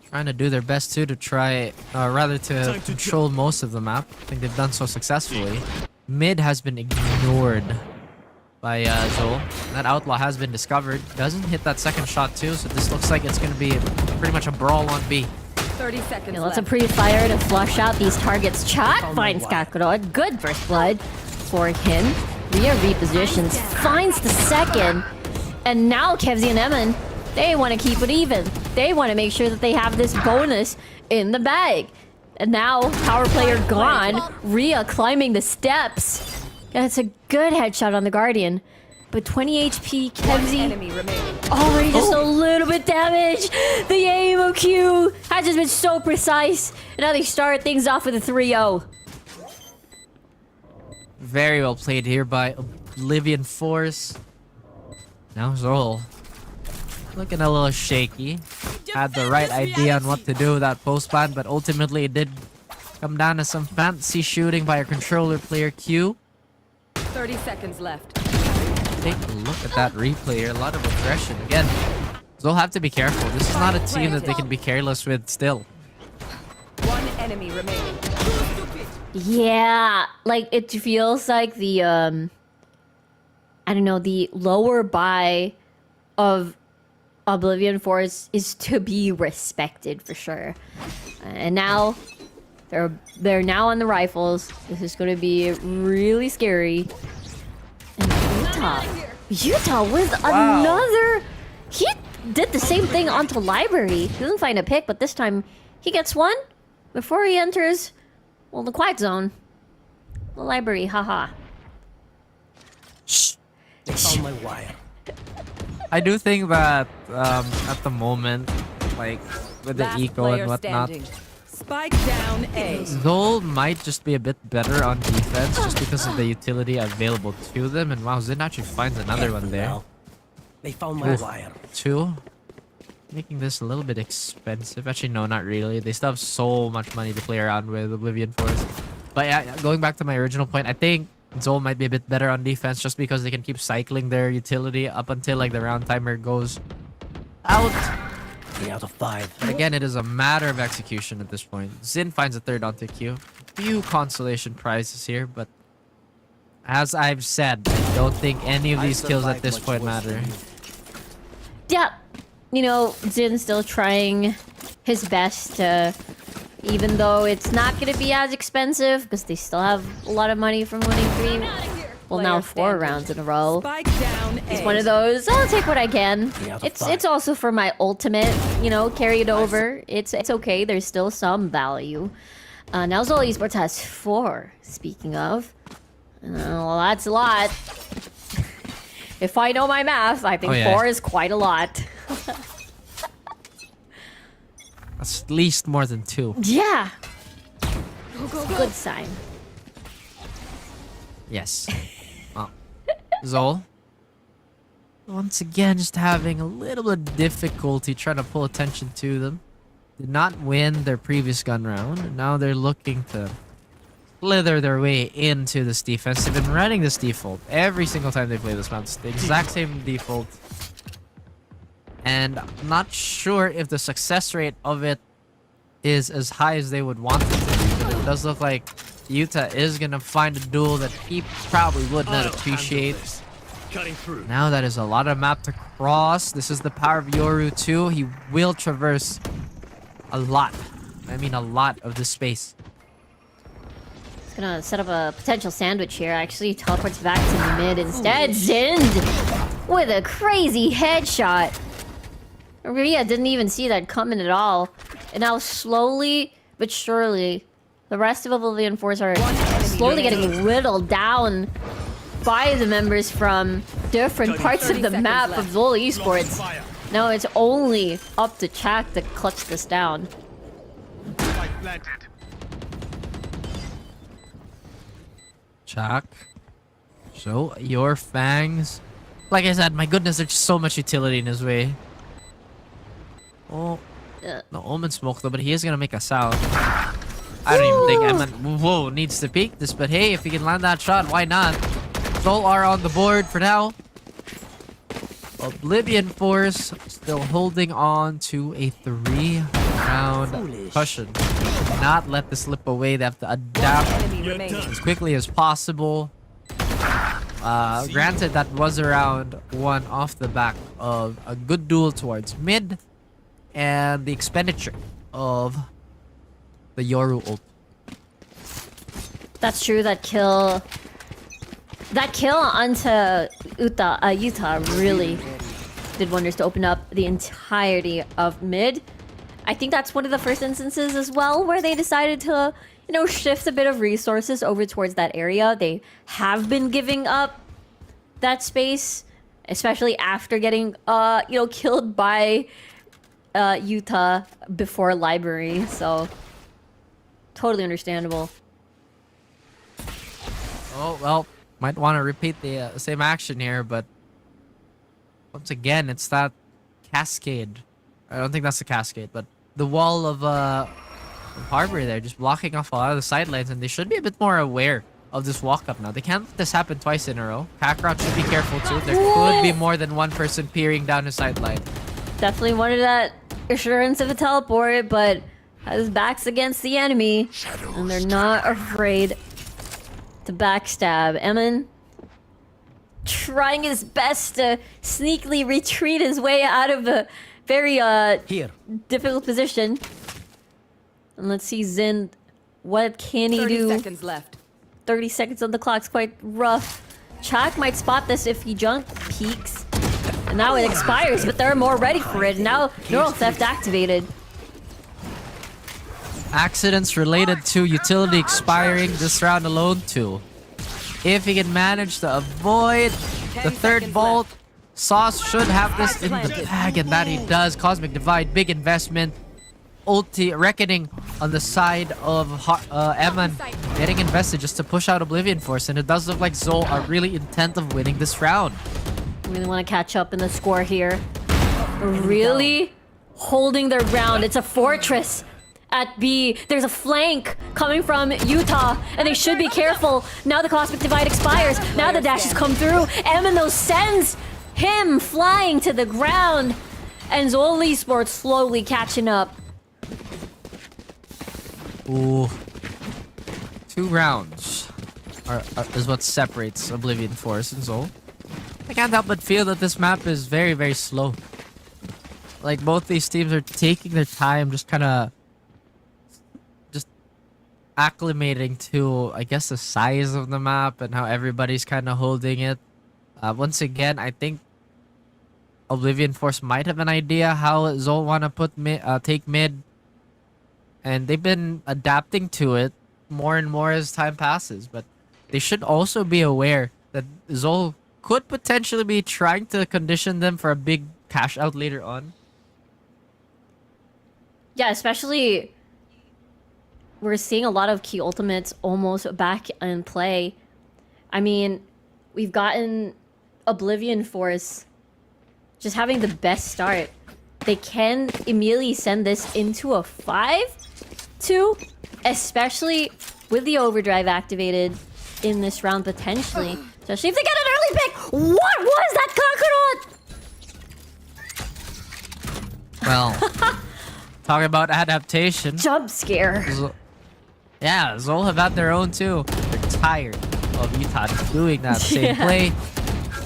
trying to do their best too to try, rather to control most of the map. I think they've done so successfully. Mid has been ignored by ZOL. That Outlaw has been discovered. Doesn't hit that second shot too, so this looks like it's going to be pretty much a brawl on B. 30 seconds Yeah, lots of left. pre-fire to flush out these targets. Chat finds Kakarot. Good first blood for him. Rhea repositions, finds the second. And now Kevzi and Emin, they want to keep it even. They want to make sure that they have this bonus in the bag. And now, power player gone. Rhea climbing the steps. That's a good headshot on the Guardian. But 20 HP, Kevzi Enemy remaining. already just a little bit damaged. The aim of Q has just been so precise. And now they start things off with a 3-0. Very well played here by Oblivion Force. Now ZOL looking a little shaky. Had the right idea on what to do with that post ban, but ultimately it did come down to some fancy shooting by a controller player Q. 30 seconds left. Take a look at that replay here. A lot of aggression. Again, ZOL have to be careful. This is not a team that they can be careless with still. One enemy remaining. Yeah, like it feels like the I don't know, the lower buy of Oblivion Force is to be respected for sure. And now they're now on the rifles. This is going to be really scary. And Utah with another. He did the same thing onto Library. He doesn't find a pick, but this time he gets one before he enters, well, the quiet zone. The Library, haha. Shh. They found my wire. I do think that at the moment, like with the Last eco player and whatnot, standing. Spike down A. ZOL might just be a bit better on defense just because of the utility available to them. And wow, Zin actually finds another one there. Now. They found my Oof. wire. 2. Making this a little bit expensive. Actually, no, not really. They still have so much money to play around with Oblivion Force. But yeah, going back to my original point, I think ZOL might be a bit better on defense just because they can keep cycling their utility up until like the round timer goes out. 3 out of 5. But again, it is a matter of execution at this point. Zin finds a third onto Q. Few consolation prizes here, but as I've said, I don't think any of these kills at this point matter. Yeah, you know, Zin's still trying his best to, even though it's not going to be as expensive because they still have a lot of money from winning 3. Well, now 4 rounds in a row. Spike down A. It's one of those, I'll take what I can. 3 out of It's 5. also for my ultimate, you know, carry it over. It's okay, there's still some value. Now ZOL Esports has 4, speaking of. Well, that's a lot. If I know my math, I think Oh, yeah. 4 is quite a lot. That's at least more than 2. Yeah. Good sign. Yes. Well, ZOL, once again, just having a little bit of difficulty trying to pull attention to them. Did not win their previous gun round, and now they're looking to slither their way into this defense. They've been running this default every single time they play this map. It's the exact same default. And I'm not sure if the success rate of it is as high as they would want it to be, but it does look like Utah is gonna find a duel that he probably would not appreciate. Cutting through. Now that is a lot of map to cross. This is the power of Yoru too. He will traverse a lot. I mean a lot of this space. He's gonna set up a potential sandwich here. Actually, teleports back to the mid instead. Zind with a crazy headshot. Maria didn't even see that coming at all. And now slowly but surely, the rest of Oblivion Force are slowly getting whittled down by the members from different parts of the 30 map seconds of ZOL Esports. Now it's only up to Chak to clutch this down. Chak. So, your fangs. Like I said, my goodness, there's just so much utility in his way. Oh, no Omen smoke though, but he is gonna make a sound. I don't even think Eman needs to peek this, but hey, if he can land that shot, why not? ZOL are on the board for now. Oblivion Force still holding on to a 3-round cushion. Not let this slip away. They have to adapt Enemy remaining. as quickly as possible. Granted, that was around 1 off the back of a good duel towards mid and the expenditure of the Yoru ult. That's true. That kill onto Utah really did wonders to open up the entirety of mid. I think that's one of the first instances as well where they decided to, you know, shift a bit of resources over towards that area. They have been giving up that space, especially after getting, you know, killed by Utah before Library. So, totally understandable. Oh, well, might want to repeat the same action here, but once again, it's that cascade. I don't think that's the cascade, but the wall of Harbor there, just blocking off a lot of the sidelines, and they should be a bit more aware of this walk-up now. They can't let this happen twice in a row. Kakarot should be careful too. There could be more than one person peering down the sideline. Definitely wanted that assurance of a teleport, but his back's against the enemy, and they're not afraid to backstab. Emin, trying his best to sneakily retreat his way out of a very Here. difficult position. And let's see Zin, what can he 30 do? seconds left. 30 seconds on the clock's quite rough. Chak might spot this if he junk peeks. And now it expires, but they're more ready for it. Now neural theft activated. Accidents related to utility expiring this round alone too. If he can manage to avoid the third seconds vault, Sauce should have this Spike in the planted. bag, and that he does. Cosmic Divide, big investment. Ulti Reckoning on the side of Eman getting invested just to push out Oblivion Force, and it does look like ZOL are really intent of winning this round. Really want to catch up in the score here. Really holding their ground. It's a fortress at B. There's a flank coming from Utah, and they should be careful. Now the Cosmic Divide expires. Now the dashes come through. Emino sends him flying to the ground, and ZOL Esports slowly catching up. Ooh. 2 rounds is what separates Oblivion Force and ZOL. I can't help but feel that this map is very, very slow. Like, both these teams are taking their time, just kind of acclimating to, I guess, the size of the map and how everybody's kind of holding it. Once again, I think Oblivion Force might have an idea how ZOL want to put take mid, and they've been adapting to it more and more as time passes. But they should also be aware that ZOL could potentially be trying to condition them for a big cash out later on. Yeah, especially we're seeing a lot of key ultimates almost back in play. I mean, we've gotten Oblivion Force just having the best start. They can immediately send this into a 5-2, especially with the overdrive activated in this round potentially. Especially if they get an early pick. What was that Kakarot? Well, talking about adaptation. Jump scare. Yeah, ZOL have had their own too. They're tired of Utah doing that same play.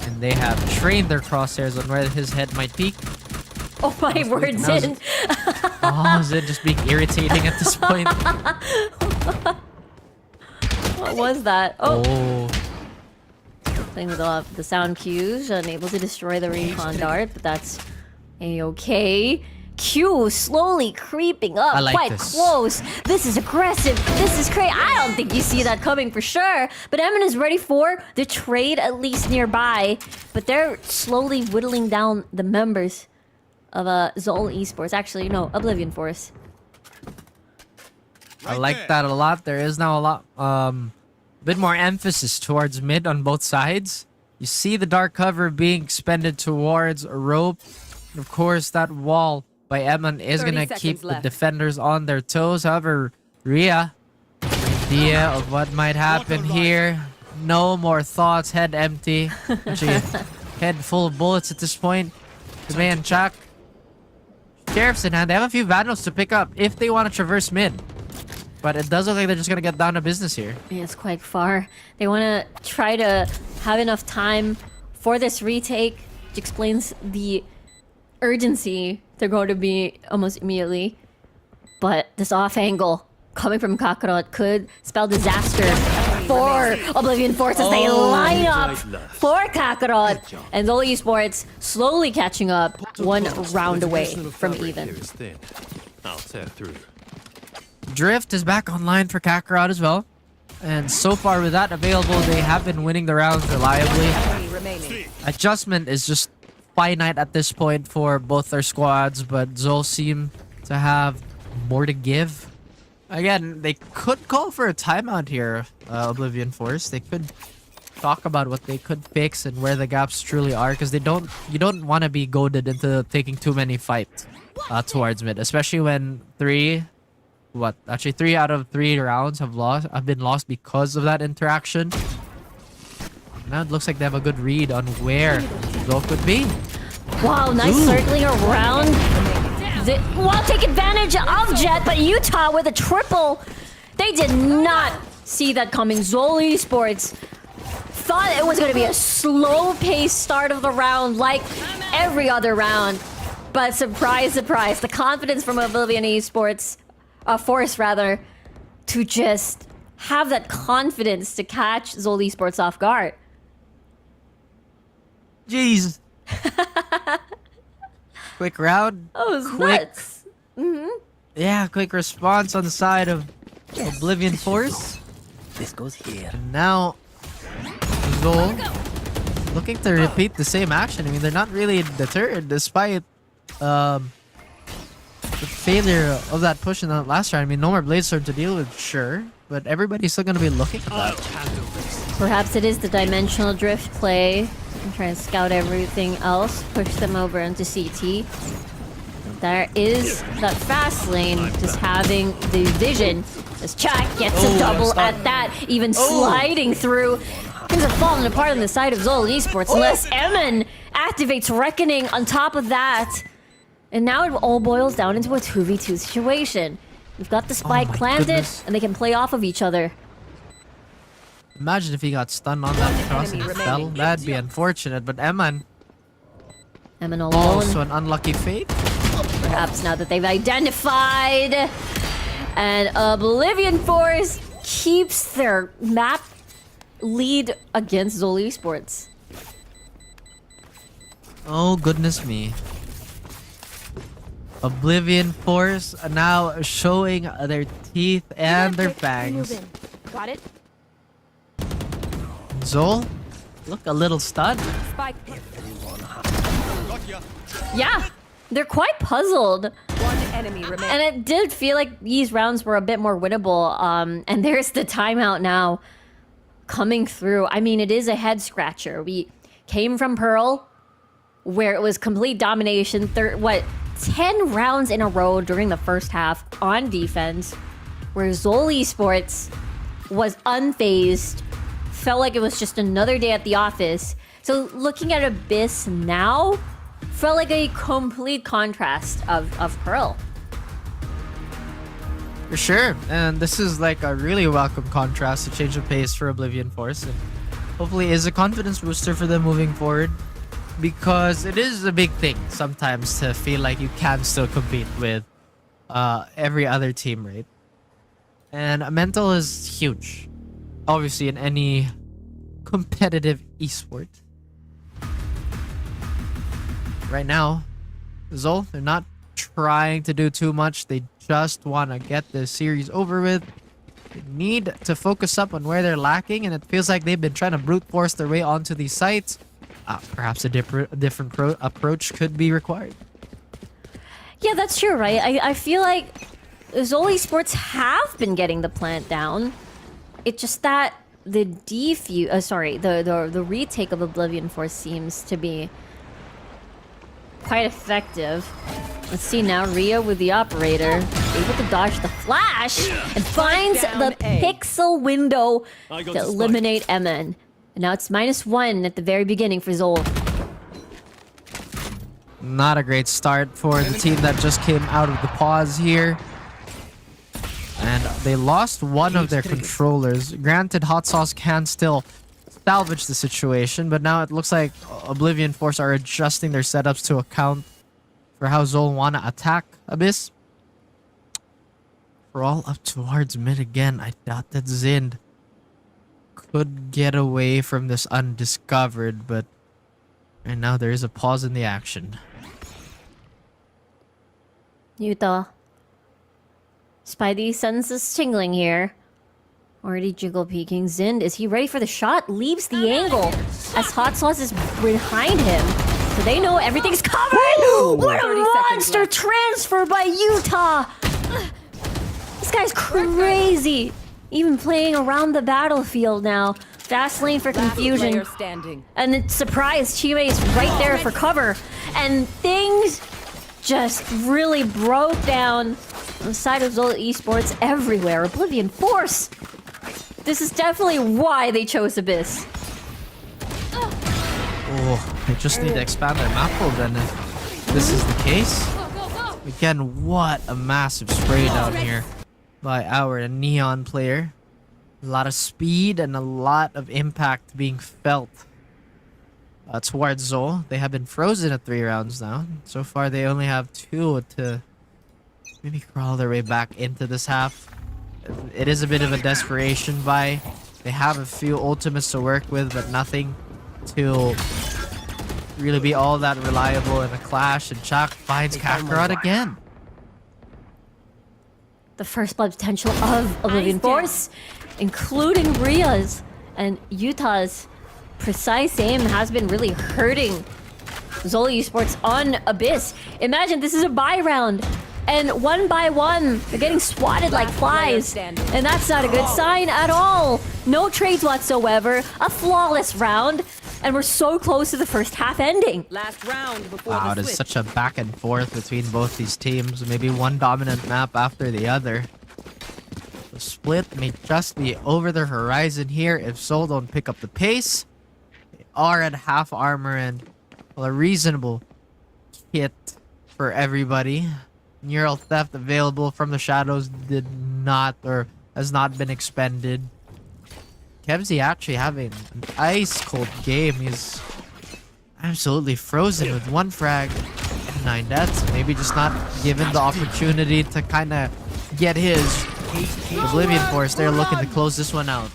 And they have trained their crosshairs on where his head might peak. Oh my word, Zin. Zin just being irritating at this point. What was that? Oh. Oh. Playing with the sound cues, unable to destroy the recon dart, but that's a-okay. Q slowly creeping up, I like quite this. close. This is aggressive. This is crazy. I don't think you see that coming for sure. But Emin is ready for the trade, at least nearby. But they're slowly whittling down the members of ZOL Esports. Actually, no, Oblivion Force. I like that a lot. There is now a lot, bit more emphasis towards mid on both sides. You see the dark cover being expended towards a rope. And of course, that wall by Eman is 30 gonna seconds keep the left. defenders on their toes. However, Rhea, idea of what might happen here. No more thoughts. Head empty. Actually, head full of bullets at this point. The man Chak. Sheriff's in hand. They have a few vandals to pick up if they want to traverse mid. But it does look like they're just gonna get down to business here. Yeah, it's quite far. They want to try to have enough time for this retake, which explains the urgency they're going to be almost immediately. But this off angle coming from Kakarot could spell disaster for Oblivion Force as they line up for Kakarot. And ZOL Esports slowly catching up, one round away from even. I'll tear through. Drift is back online for Kakarot as well. And so far with that available, they have been winning the rounds reliably. Enemy remaining. Adjustment is just finite at this point for both their squads, but ZOL seem to have more to give. Again, they could call for a timeout here, Oblivion Force. They could talk about what they could fix and where the gaps truly are, because you don't want to be goaded into taking too many fights towards mid, especially when 3 out of 3 rounds have been lost because of that interaction. Now it looks like they have a good read on where ZOL could be. Wow, nice circling around. Well, take advantage of Jet, but Utah with a triple. They did not see that coming. ZOL Esports thought it was going to be a slow-paced start of the round like every other round. But surprise, surprise, the confidence from Oblivion Esports, Force rather, to just have that confidence to catch ZOL Esports off guard. Jeez. Quick round. Oh, it was Quick. nuts. Yeah, quick response on the side of Oblivion Force. This goes here. And now, ZOL looking to repeat the same action. I mean, they're not really deterred despite the failure of that push in the last round. I mean, no more Blade Storm to deal with, sure, but everybody's still going to be looking at that. Perhaps it is the dimensional drift play. I'm trying to scout everything else, push them over into CT. There is that fast lane, just having the vision. As Chak gets a double at that, even sliding through. Things are falling apart on the side of ZOL Esports unless Emin activates Reckoning on top of that. And now it all boils down into a 2v2 situation. We've got the spike my planted, goodness. and they can play off of each other. Imagine if he got stunned on that cross and fell. That'd be unfortunate, but Eman, Emin alone. also an unlucky fate. Perhaps now that they've identified. And Oblivion Force keeps their map lead against ZOL Esports. Oh, goodness me. Oblivion Force are now showing their teeth and their fangs. Got it? ZOL, look a little stunned. Spike. Yeah, they're quite puzzled. One enemy remaining. And it did feel like these rounds were a bit more winnable. And there's the timeout now coming through. I mean, it is a head scratcher. We came from Pearl, where it was complete domination. 10 rounds in a row during the first half on defense, where ZOL Esports was unfazed, felt like it was just another day at the office. So looking at Abyss now, felt like a complete contrast of Pearl. For sure, and this is like a really welcome contrast, a change of pace for Oblivion Force, and hopefully is a confidence booster for them moving forward, because it is a big thing sometimes to feel like you can still compete with every other team, right? And mental is huge, obviously, in any competitive esport. Right now, ZOL, they're not trying to do too much. They just want to get this series over with. They need to focus up on where they're lacking, and it feels like they've been trying to brute force their way onto these sites. Perhaps a different approach could be required. Yeah, that's true, right? I feel like ZOL Esports have been getting the plant down. It's just that the the retake of Oblivion Force seems to be quite effective. Let's see now, Ria with the operator, able to dodge the flash and finds the pixel window to eliminate Emin. And now it's -1 at the very beginning for ZOL. Not a great start for the team that just came out of the pause here. And they lost one of their controllers. Granted, Hot Sauce can still salvage the situation, but now it looks like Oblivion Force are adjusting their setups to account for how ZOL want to attack Abyss. We're all up towards mid again. I doubt that Zind could get away from this undiscovered, but right now there is a pause in the action. Yuta. Spidey senses tingling here. Already jiggle peeking. Zind, is he ready for the shot? Leaves the angle as Hot Sauce is behind him. So they know everything's covered! What a monster transfer by Utah! This guy's crazy! Even playing around the battlefield now. Fast lane for confusion. Player standing. And it's surprise, Chive is right there for cover. And things just really broke down on the side of ZOL Esports everywhere. Oblivion Force! This is definitely why they chose Abyss. Oh, they just need to expand their map pool then if this is the case. Again, what a massive spray down here by our Neon player. A lot of speed and a lot of impact being felt towards ZOL. They have been frozen at 3 rounds now. So far, they only have 2 to maybe crawl their way back into this half. It is a bit of a desperation buy. They have a few ultimates to work with, but nothing to really be all that reliable in a clash. And Chak finds Kakarot again. The first blood potential of Oblivion Force, including Ria's and Utah's precise aim, has been really hurting ZOL Esports on Abyss. Imagine this is a buy round, and one by one, they're getting swatted like flies. And that's not a good sign at all. No trades whatsoever, a flawless round, and we're so close to the first half ending. Last round before Wow, it the is switch. such a back and forth between both these teams. Maybe one dominant map after the other. The split may just be over the horizon here if ZOL don't pick up the pace. They are at half armor and, well, a reasonable kit for everybody. Neural theft available from the shadows did not, or has not been expended. Kevzi actually having an ice cold game. He's absolutely frozen with 1 frag and 9 deaths. Maybe just not given the opportunity to kind of get his. Oblivion Force, they're looking to close this one out.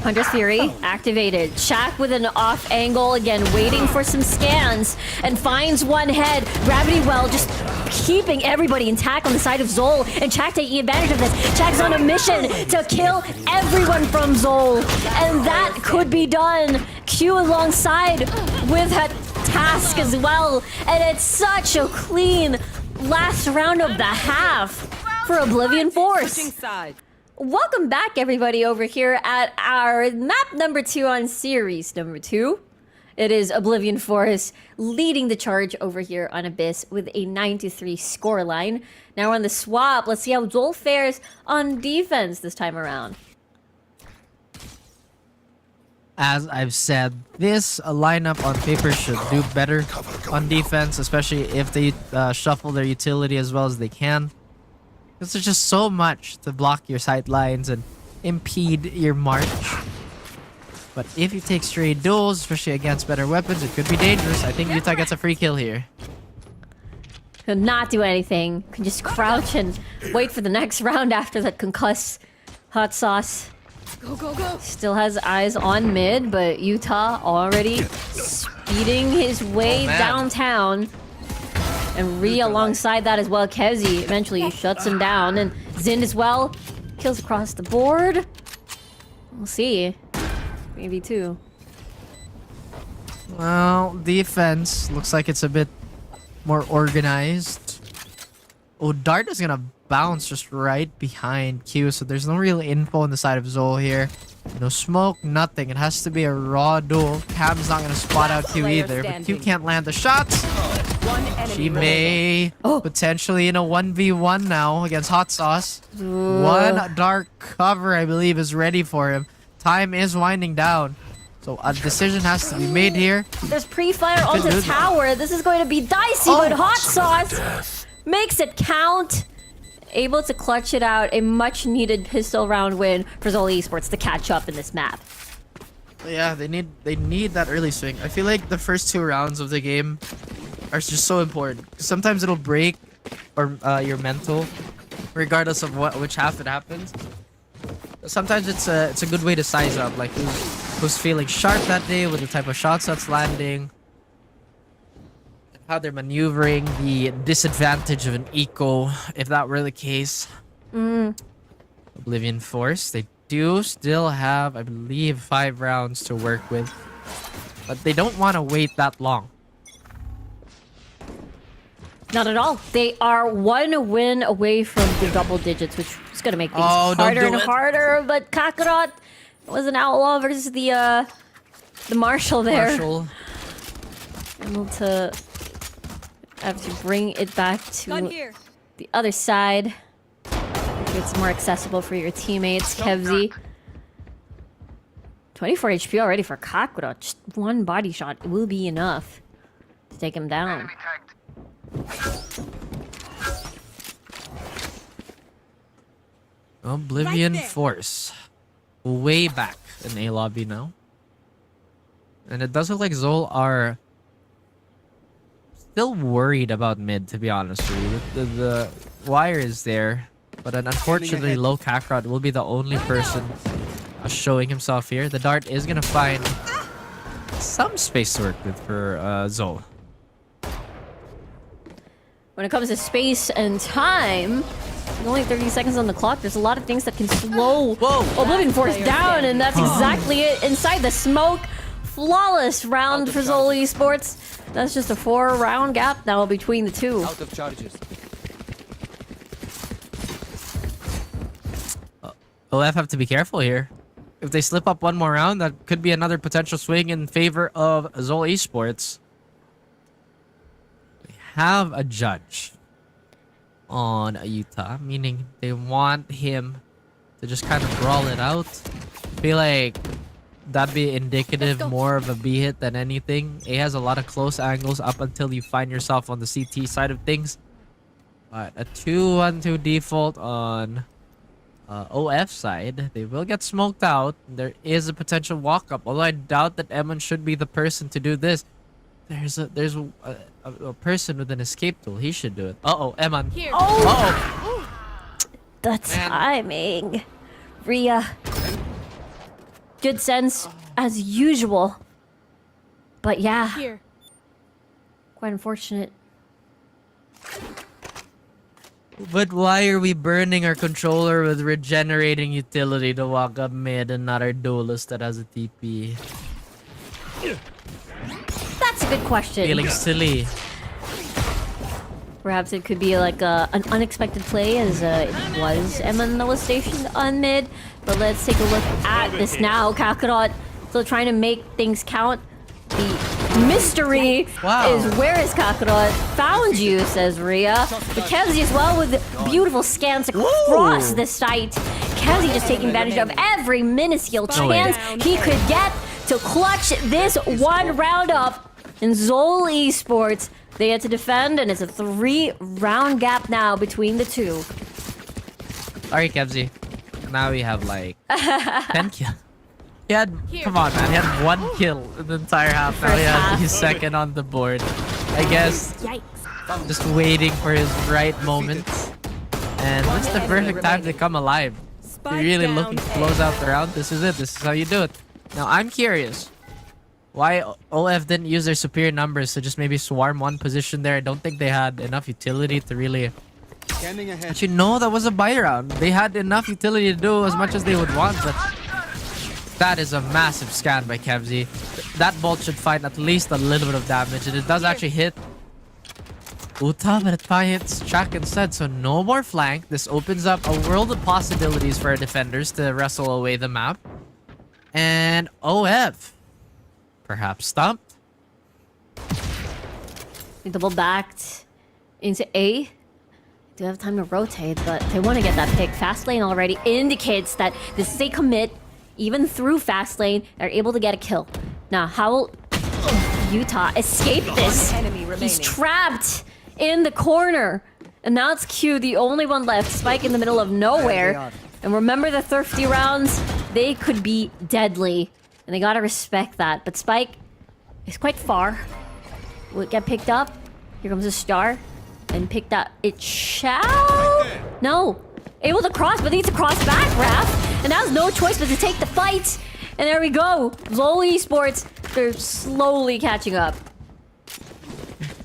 Hunter's Fury activated. Shaq with an off angle, again waiting for some scans, and finds one head. Gravity Well just keeping everybody intact on the side of ZOL, and Shaq taking advantage of this. Shaq's on a mission to kill everyone from ZOL, and that could be done. Q alongside with a task as well, and it's such a clean last round of the half for Oblivion Force. Switching sides. Welcome back, everybody, over here at our map number 2 on series number 2. It is Oblivion Forest leading the charge over here on Abyss with a 9-3 scoreline. Now on the swap, let's see how ZOL fares on defense this time around. As I've said, this lineup on paper should do better on defense, especially if they shuffle their utility as well as they can. Because there's just so much to block your sight lines and impede your march. But if you take stray duels, especially against better weapons, it could be dangerous. I think Utah gets a free kill here. Could not do anything. Can just crouch and wait for the next round after that concuss. Hot sauce. Go, go, go. Still has eyes on mid, but Utah already speeding his way man. downtown. And Rhea alongside that as well. Kezi eventually shuts him down. And Zind as well. Kills across the board. We'll see. Maybe 2. Well, defense looks like it's a bit more organized. Oh, Dart is gonna bounce just right behind Q, so there's no real info on the side of ZOL here. No smoke, nothing. It has to be a raw duel. Cam's not gonna spot out Q Player either, but Q standing. can't land the shots. One enemy She remaining. may potentially in a 1v1 now against Hot Sauce. One dark cover, I believe, is ready for him. Time is winding down. So a decision has to be made here. There's pre-fire on Could do the that. tower. This is going to be dicey, but Hot Sauce makes it count. Able to clutch it out. A much-needed pistol round win for ZOL Esports to catch up in this map. Yeah, they need that early swing. I feel like the first 2 rounds of the game are just so important. Sometimes it'll break or your mental, regardless of which half it happens. Sometimes it's a good way to size up, like who's feeling sharp that day with the type of shots that's landing, how they're maneuvering the disadvantage of an eco, if that were the case. Oblivion Force, they do still have, I believe, 5 rounds to work with, but they don't want to wait that long. Not at all. They are 1 win away from the double digits, which is going to make things Oh, don't harder do and it. harder. But Kakarot was an outlaw versus the Marshal there. Marshall. Able to have to bring it back Gun to here. the other side. It's more accessible for your teammates. Kevzi. 24 HP already for Kakarot. Just 1 body shot will be enough to take him down. Oblivion Right there. Force. Way back in A lobby now. And it does look like ZOL are still worried about mid, to be honest with you. The wire is there, but unfortunately low Kakarot will be the only person showing himself here. The dart is gonna find some space to work with for ZOL. When it comes to space and time, there's only 30 seconds on the clock. There's a lot of things that can slow Oblivion Force down, and that's exactly it. Inside the smoke, flawless round for ZOL Esports. That's just a 4-round gap now between the two. Out of charges. OF have to be careful here. If they slip up one more round, that could be another potential swing in favor of ZOL Esports. They have a judge on Utah, meaning they want him to just kind of brawl it out. Feel like that'd be indicative more of a B hit than anything. A has a lot of close angles up until you find yourself on the CT side of things. But a 2-1-2 default on OF side, they will get smoked out. There is a potential walk up, although I doubt that Eman should be the person to do this. There's a person with an escape tool. He should do it. Eman. Here. Oh, the timing. Rhea. Good sense as usual. But yeah, Here. quite unfortunate. But why are we burning our controller with regenerating utility to walk up mid and not our duelist that has a TP? That's a good question. Feeling silly. Perhaps it could be like an unexpected play, as it was Eman that was stationed on mid. But let's take a look at this now. Kakarot still trying to make things count. The mystery is, where is Kakarot? Found you, says Rhea. Mackenzie as well with beautiful scans across the site. Mackenzie just taking advantage of every minuscule chance he could get to clutch this one round up. In ZOL Esports, they had to defend, and it's a 3-round gap now between the two. Sorry, Kevzi. Now we have like 10 kills. Come on, man. He had 1 kill in the entire half. Now he's second on the board. I guess just waiting for his right moment. And this is the perfect time to come alive. If you're really looking to close out the round, this is it. This is how you do it. Now, I'm curious why OF didn't use their superior numbers to just maybe swarm one position there. I don't think they had enough utility to really... Actually, no, that was a buy round. They had enough utility to do as much as they would want, but... That is a massive scan by Kevzi. That bolt should find at least a little bit of damage, and it does actually hit Uta, but it probably hits Chak instead, so no more flank. This opens up a world of possibilities for our defenders to wrestle away the map. And OF, perhaps stumped. Double backed into A. Do have time to rotate, but they want to get that pick. Fast lane already indicates that this is a commit. Even through fast lane, they're able to get a kill. Now, how will Utah escape this? He's trapped in the corner. And now it's Q, the only one left. Spike in the middle of nowhere. And remember the thrifty rounds? They could be deadly. And they gotta respect that. But Spike is quite far. Will it get picked up? Here comes a star. And picked up. It shall? No. Able to cross, but needs to cross back, Raph. And now has no choice but to take the fight. And there we go. ZOL Esports, they're slowly catching up.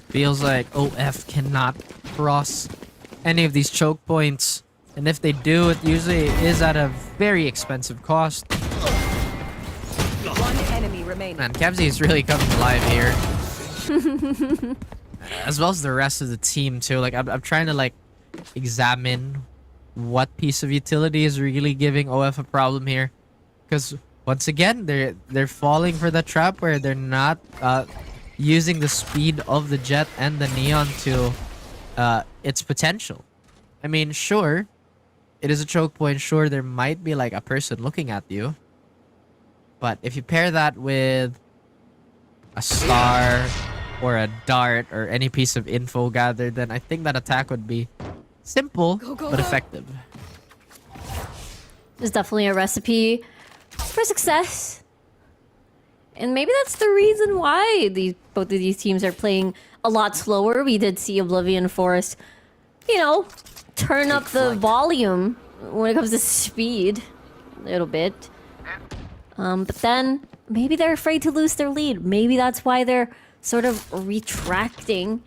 Feels like OF cannot cross any of these choke points. And if they do, it usually is at a very expensive cost. One enemy remaining. Man, Kevzi is really coming alive here. As well as the rest of the team, too. Like, I'm trying to, like, examine what piece of utility is really giving OF a problem here, because once again they're falling for the trap where they're not using the speed of the jet and the neon to its potential. I mean, sure, it is a choke point. Sure, there might be like a person looking at you, but if you pair that with a star or a dart or any piece of info gathered, then I think that attack would be simple, but effective. is definitely a recipe for success. And maybe that's the reason why both of these teams are playing a lot slower. We did see Oblivion Forest, you know, turn up the volume when it comes to speed a little bit. But then maybe they're afraid to lose their lead. Maybe that's why they're sort of retracting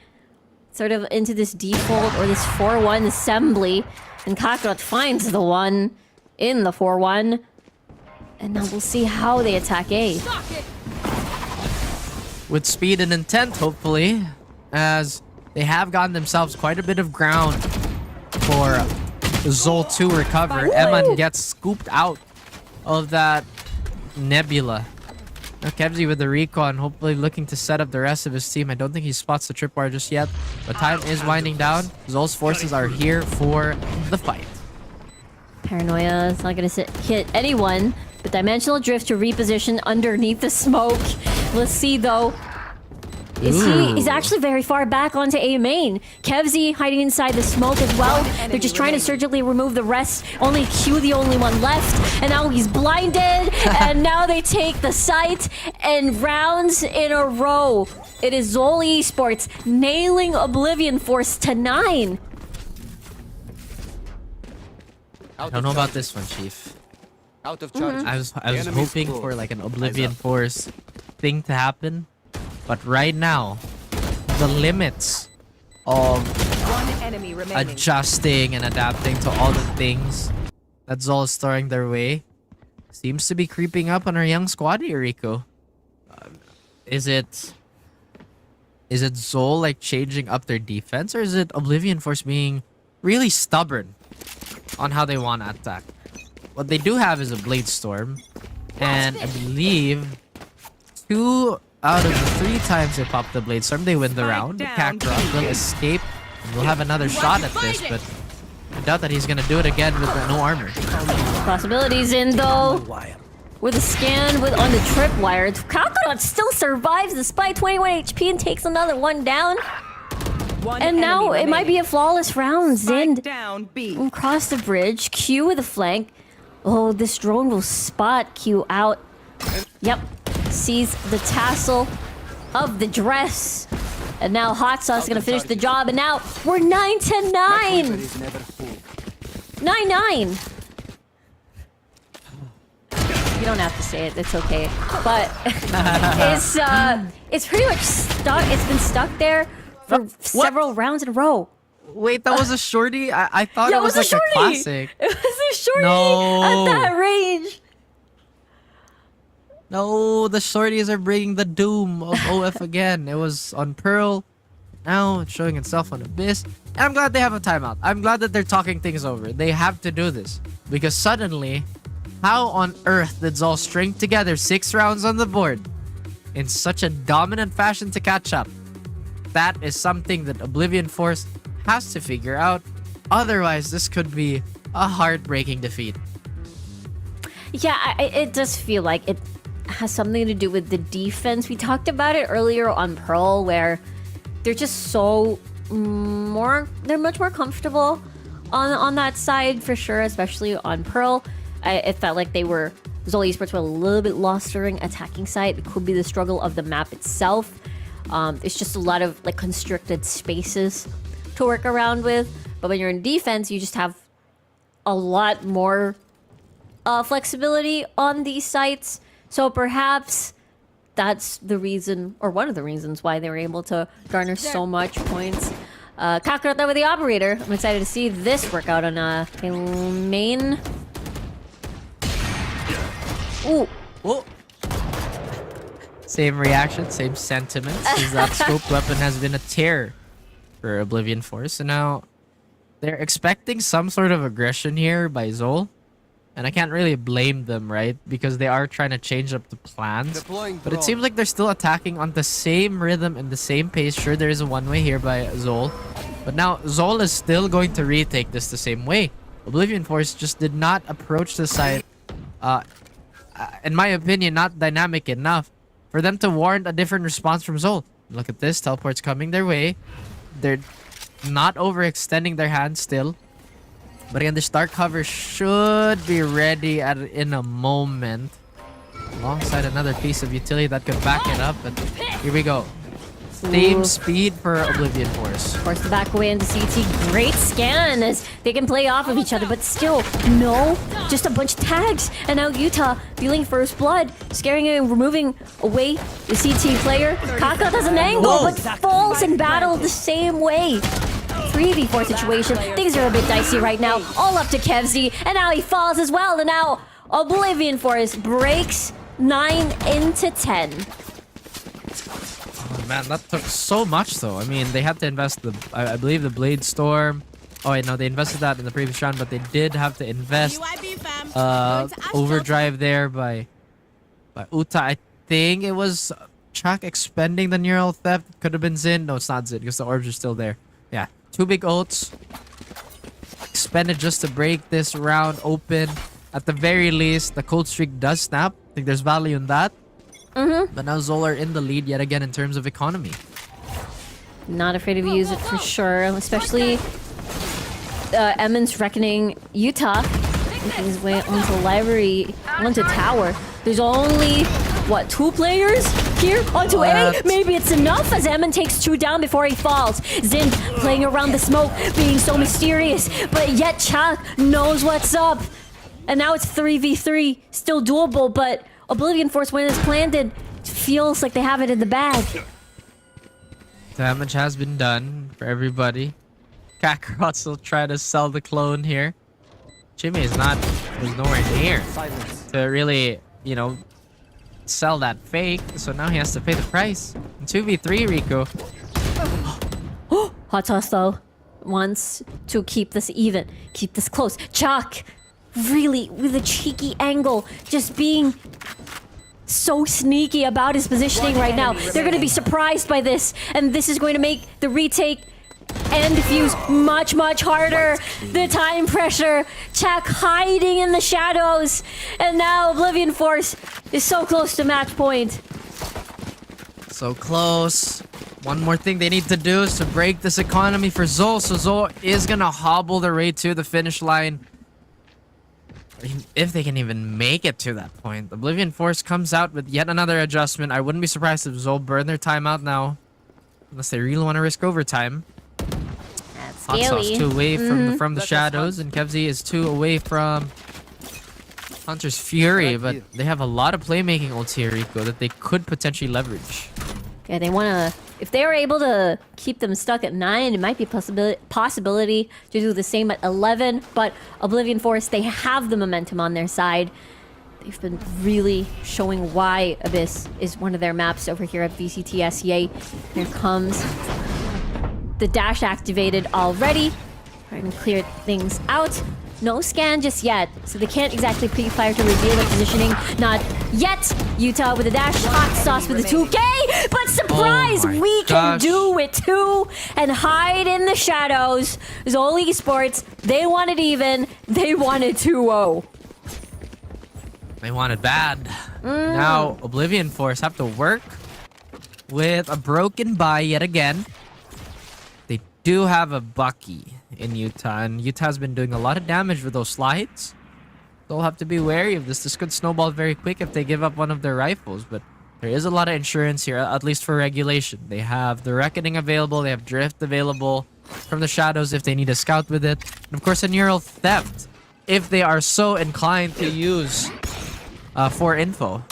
sort of into this default or this 4-1 assembly. And Kakarot finds the one in the 4-1. And now we'll see how they attack A. With speed and intent, hopefully, as they have gotten themselves quite a bit of ground for ZOL to recover. Eman gets scooped out of that nebula. Now Kevzi with the recon, hopefully looking to set up the rest of his team. I don't think he spots the tripwire just yet, but time is winding down. ZOL's forces are here for the fight. Paranoia is not going to hit anyone, but Dimensional Drift to reposition underneath the smoke. Let's see though. He's actually very far back onto A main. Kevzi hiding inside the smoke as well. They're just trying to surgically remove the rest. Only Q the only one left. And now he's blinded. And now they take the site. And rounds in a row. It is ZOL Esports nailing Oblivion Force to 9. I don't know about this one, Chief. Out of charge. I was hoping for like an Oblivion Force thing to happen. But right now, the limits of One enemy remaining. adjusting and adapting to all the things that ZOL is throwing their way seems to be creeping up on our young squad here, Rico. Is it ZOL like changing up their defense, or is it Oblivion Force being really stubborn on how they want to attack? What they do have is a Blade Storm, and I believe 2 out of the 3 times they pop the Blade Storm, they win the round. Kakarot will escape, and we'll have another shot at this, but I doubt that he's gonna do it again with no armor. Possibilities in though. With a scan on the tripwire. Kakarot still survives despite 21 HP and takes another one down. And now it might be a flawless round. Zind down B. across the bridge. Q with a flank. Oh, this drone will spot Q out. Yep. Sees the tassel of the dress. And now Hot Sauce is going to finish the job. And now we're 9-9. 9-9. You don't have to say it. It's okay. But it's pretty much stuck. It's been stuck there for several rounds in a row. Wait, that was a shorty? I thought it was like a classic. It was a shorty No. at that range. No, the shorties are bringing the doom of OF again. It was on Pearl. Now it's showing itself on Abyss. And I'm glad they have a timeout. I'm glad that they're talking things over. They have to do this. Because suddenly, how on earth did ZOL string together 6 rounds on the board in such a dominant fashion to catch up? That is something that Oblivion Force has to figure out. Otherwise, this could be a heartbreaking defeat. Yeah, it does feel like it has something to do with the defense. We talked about it earlier on Pearl, where they're just they're much more comfortable on that side for sure, especially on Pearl. It felt like ZOL Esports were a little bit lost during attacking side. It could be the struggle of the map itself. It's just a lot of like constricted spaces to work around with. But when you're in defense, you just have a lot more flexibility on these sites. So perhaps that's the reason, or one of the reasons, why they were able to garner so much points. Kakarot there with the operator. I'm excited to see this work out on main. Ooh. Oh. Same reaction, same sentiments. Because that scoped weapon has been a tear for Oblivion Force. So now they're expecting some sort of aggression here by ZOL. And I can't really blame them, right? Because they are trying to change up the plans. But it seems like they're still attacking on the same rhythm and the same pace. Sure, there is a one-way here by ZOL. But now ZOL is still going to retake this the same way. Oblivion Force just did not approach the side, in my opinion, not dynamic enough for them to warrant a different response from ZOL. Look at this. Teleport's coming their way. They're not overextending their hands still. But again, the start cover should be ready in a moment. Alongside another piece of utility that could back it up. But here we go. Same Ooh. speed for Oblivion Force. Force the back away into CT. Great scan as they can play off of each other, but still, no. Just a bunch of tags. And now Utah feeling first blood, scaring and removing away the CT player. Kaka does an angle, Whoa. but falls in battle the same way. 3v4 situation. Things are a bit dicey right now. All up to Kevzy, and now he falls as well. And now Oblivion Force breaks 9 into 10. Oh, man, that took so much though. I mean, they had to invest I believe the Blade Storm. Oh wait, no, they invested that in the previous round, but they did have to invest UIB fam. Going to Astro. overdrive there by Uta. I think it was Chuck expending the neural theft. Could have been Zin. No, it's not Zin because the orbs are still there. Yeah, 2 big ults expended just to break this round open. At the very least, the cold streak does snap. I think there's value in that. But now ZOL are in the lead yet again in terms of economy. Not afraid to use it for sure, especially Emmons reckoning Utah making his way onto library, onto tower. There's only, what, 2 players here onto A? Maybe it's enough as Emmon takes 2 down before he falls. Zin playing around the smoke, being so mysterious, but yet Chuck knows what's up. And now it's 3v3, still doable, but Oblivion Force, when it's planted, feels like they have it in the bag. Damage has been done for everybody. Kakarot will try to sell the clone here. Jimmy is nowhere near to really, you know, sell that fake. So now he has to pay the price. In 2v3, Rico. Hot Sauce, though, wants to keep this even, keep this close. Chuck, really, with a cheeky angle, just being so sneaky about his positioning right now. They're going to be surprised by this, and this is going to make the retake and defuse much, much harder. The time pressure, Chuck hiding in the shadows, and now Oblivion Force is so close to match point. So close. One more thing they need to do is to break this economy for ZOL. So ZOL is going to hobble their way to the finish line. If they can even make it to that point. Oblivion Force comes out with yet another adjustment. I wouldn't be surprised if ZOL burn their timeout now. Unless they really want to risk overtime. That's Hot Sauce scary. 2 away from the shadows. And Kevzy is 2 away from Hunter's Fury. But they have a lot of playmaking ults here, Rico, that they could potentially leverage. Okay, they want to... If they are able to keep them stuck at 9, it might be a possibility to do the same at 11. But Oblivion Force, they have the momentum on their side. They've been really showing why Abyss is one of their maps over here at VCT SEA. Here comes the dash activated already. Trying to clear things out. No scan just yet, so they can't exactly pre-fire to reveal their positioning. Not yet. Utah with a dash. Hot Sauce with a 2K. But surprise, Oh my we can gosh. do it too and hide in the shadows. ZOL Esports, they want it even. They want it 2-0. They want it bad. Now, Oblivion Force have to work with a broken buy yet again. They do have a Bucky in Utah, and Utah's been doing a lot of damage with those slides. They'll have to be wary of this. This could snowball very quick if they give up one of their rifles, but there is a lot of insurance here, at least for regulation. They have the Reckoning available, they have Drift available from the shadows if they need a scout with it, and of course a neural theft if they are so inclined to use for info.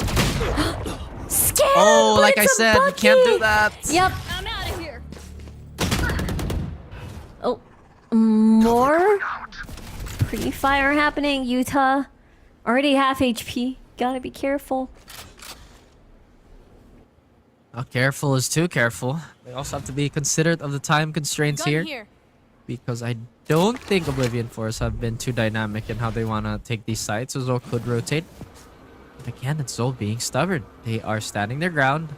Scan, Oh, but like I it's a said, you Bucky. can't do that. Yep. I'm out of here. Oh, more pre-fire happening. Utah already half HP. Gotta be careful. How careful is too careful. They also have to be considerate of the time constraints Gun here, here. because I don't think Oblivion Force have been too dynamic in how they want to take these sites. So ZOL could rotate. But again, it's ZOL being stubborn. They are standing their ground,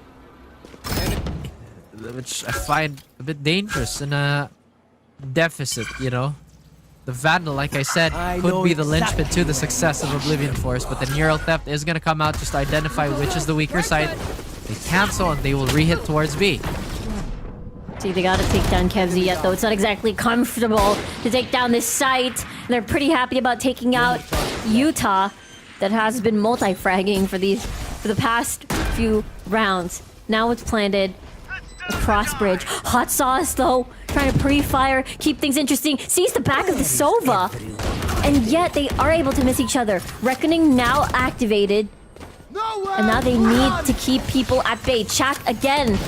which I find a bit dangerous in a deficit, you know. The Vandal, like I said, could be the linchpin to the success of Oblivion Force, but the neural theft is going to come out just to identify which is the weaker side. They cancel and they will re-hit towards B. See, they gotta take down Kevzy yet, though. It's not exactly comfortable to take down this site. they're pretty happy about taking out Utah, that has been multi-fragging for the past few rounds. Now it's planted across bridge. Hot sauce though, trying to pre-fire, keep things interesting. Sees the back of the Sova, and yet they are able to miss each other. Reckoning now activated, and now they need to keep people at bay. Chak again,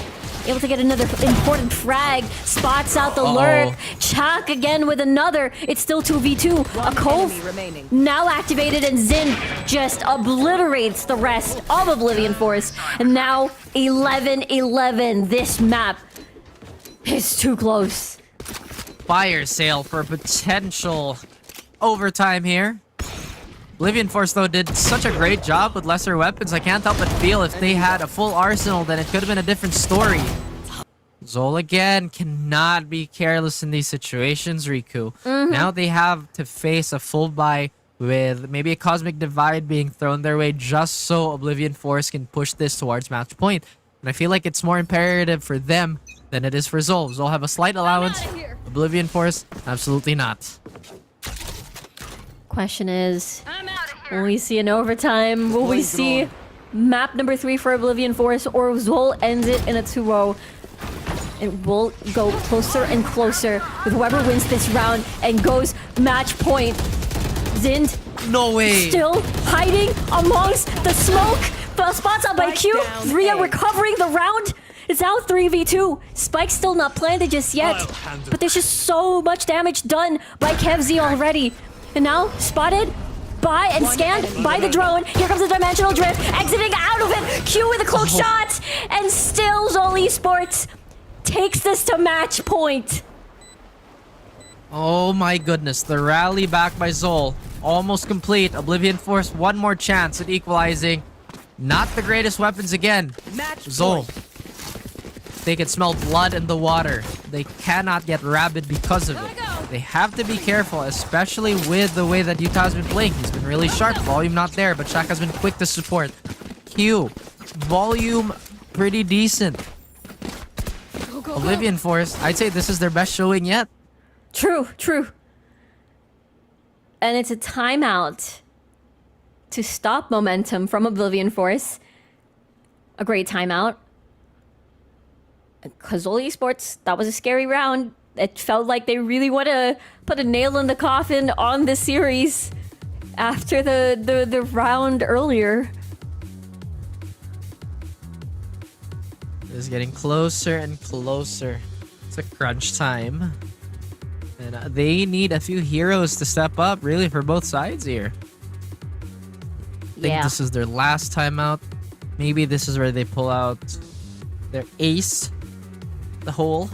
able to get another important frag. Spots out the lurk. Chak again with another. It's still 2v2. A Cove enemy remaining. now activated, and Zin just obliterates the rest of Oblivion Force. And now 11-11. This map is too close. Fire sale for a potential overtime here. Oblivion Force, though, did such a great job with lesser weapons. I can't help but feel if they had a full arsenal, then it could have been a different story. ZOL, again, cannot be careless in these situations, Riku. Now they have to face a full buy with maybe a Cosmic Divide being thrown their way just so Oblivion Force can push this towards match point. And I feel like it's more imperative for them than it is for ZOL. ZOL have a slight allowance. Oblivion Force, absolutely not. Question is, will we see an overtime? Will we see map number 3 for Oblivion Force, or ZOL ends it in a 2-0? It will go closer and closer with whoever wins this round and goes match point. Zind No way. still hiding amongst the smoke. The spots out by Spike Q. down Rhea A. recovering the round. It's now 3v2. Spike's still not planted just yet. I'll handle But there's just so much damage done by KevZ already. And now, spotted by and scanned by the drone. Here comes the Dimensional Drift, exiting out of it. Q with a close shot. And still ZOL Esports takes this to match point. Oh my goodness, the rally back by ZOL. Almost complete. Oblivion Force, one more chance at equalizing. Not the greatest weapons again. Match ZOL. point. They can smell blood in the water. They cannot get rabid because of it. They have to be careful, especially with the way that Utah has been playing. He's been really sharp. Volume not there, but Shaq has been quick to support. Q. Volume pretty decent. Oblivion Force, I'd say this is their best showing yet. True, true. And it's a timeout to stop momentum from Oblivion Force. A great timeout. Because ZOL Esports, that was a scary round. It felt like they really want to put a nail in the coffin on the series after the round earlier. It's getting closer and closer. It's a crunch time. And they need a few heroes to step up, really, for both sides here. I think this is their last timeout. Maybe this is where they pull out their ace. The whole.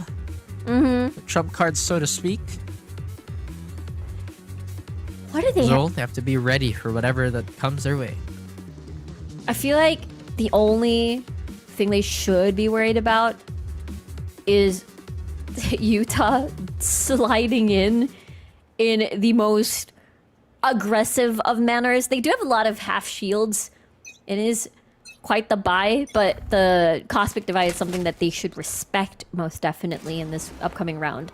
The trump cards, so to speak. What do they ZOL, they have to be ready for whatever that comes their way. I feel like the only thing they should be worried about is Utah sliding in the most aggressive of manners. They do have a lot of half shields. It is quite the buy, but the Cosmic Divide is something that they should respect most definitely in this upcoming round.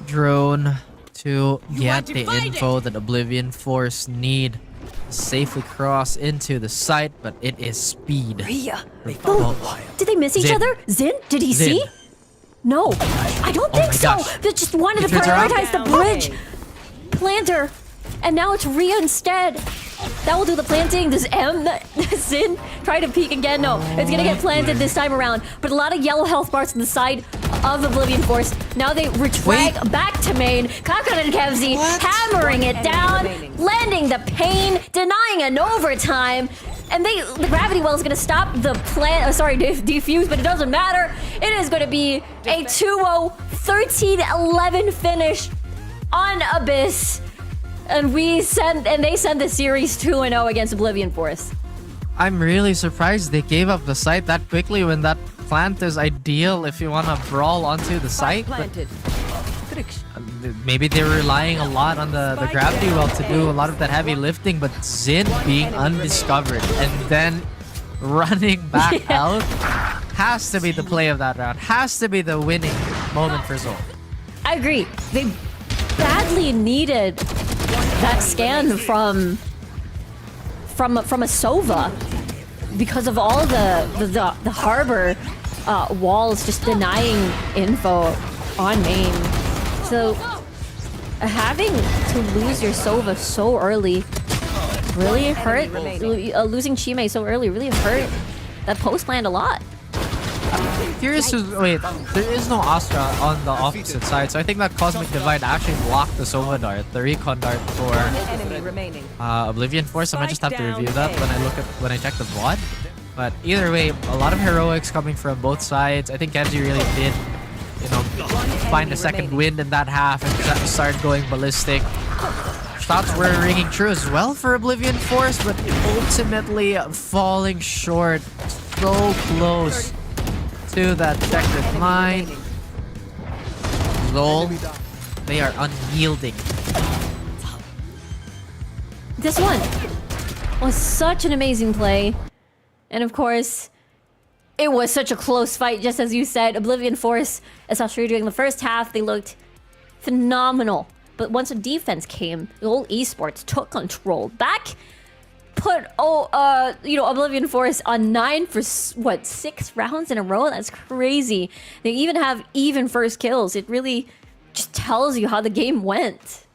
Drone to get the info that Oblivion Force need to safely cross into the site, but it is speed. Rhea. Oh, Did they miss each Zin. other? Zin? Did he Zin. see? No, I don't think my so. gosh. They just wanted to He turns around. prioritize the bridge. Planter. And now it's Rhea instead. That will do the planting. Does Zin try to peek again? No, it's gonna get planted this time around. But a lot of yellow health bars on the side of Oblivion Force. Now they retrag back to main. Kakon and KevZ hammering it down, landing the pain, denying an overtime. And the gravity well is gonna stop the defuse, but it doesn't matter. It is gonna be a 2-0, 13-11 finish on Abyss. And they send the series 2-0 against Oblivion Force. I'm really surprised they gave up the site that quickly when that plant is ideal if you want to brawl onto the site. But Planted. maybe they're relying a lot on the gravity well to do a lot of that heavy lifting, but Zin being undiscovered and then running back out has to be the play of that round, has to be the winning moment for ZOL. I agree. They badly needed that scan from a Sova because of all the harbor walls just denying info on main. So having to lose your Sova so early really hurt. Losing Chime so early really hurt that post land a lot. Curious to wait. There is no Astra on the opposite side, so I think that Cosmic Divide actually blocked the Sova dart, the recon dart for Enemy remaining. Oblivion Force. I might just have to review that when I check the VOD. But either way, a lot of heroics coming from both sides. I think Kenji really did, find a second wind in that half and start going ballistic. Shots were ringing true as well for Oblivion Force, but ultimately falling short. So close to that checkered line. ZOL, they are unyielding. This one was such an amazing play. And of course, it was such a close fight, just as you said. Oblivion Force, especially during the first half, they looked phenomenal. But once the defense came, the whole esports took control. Back put Oblivion Force on 9 for 6 rounds in a row. That's crazy. They even have even first kills. It really just tells you how the game went.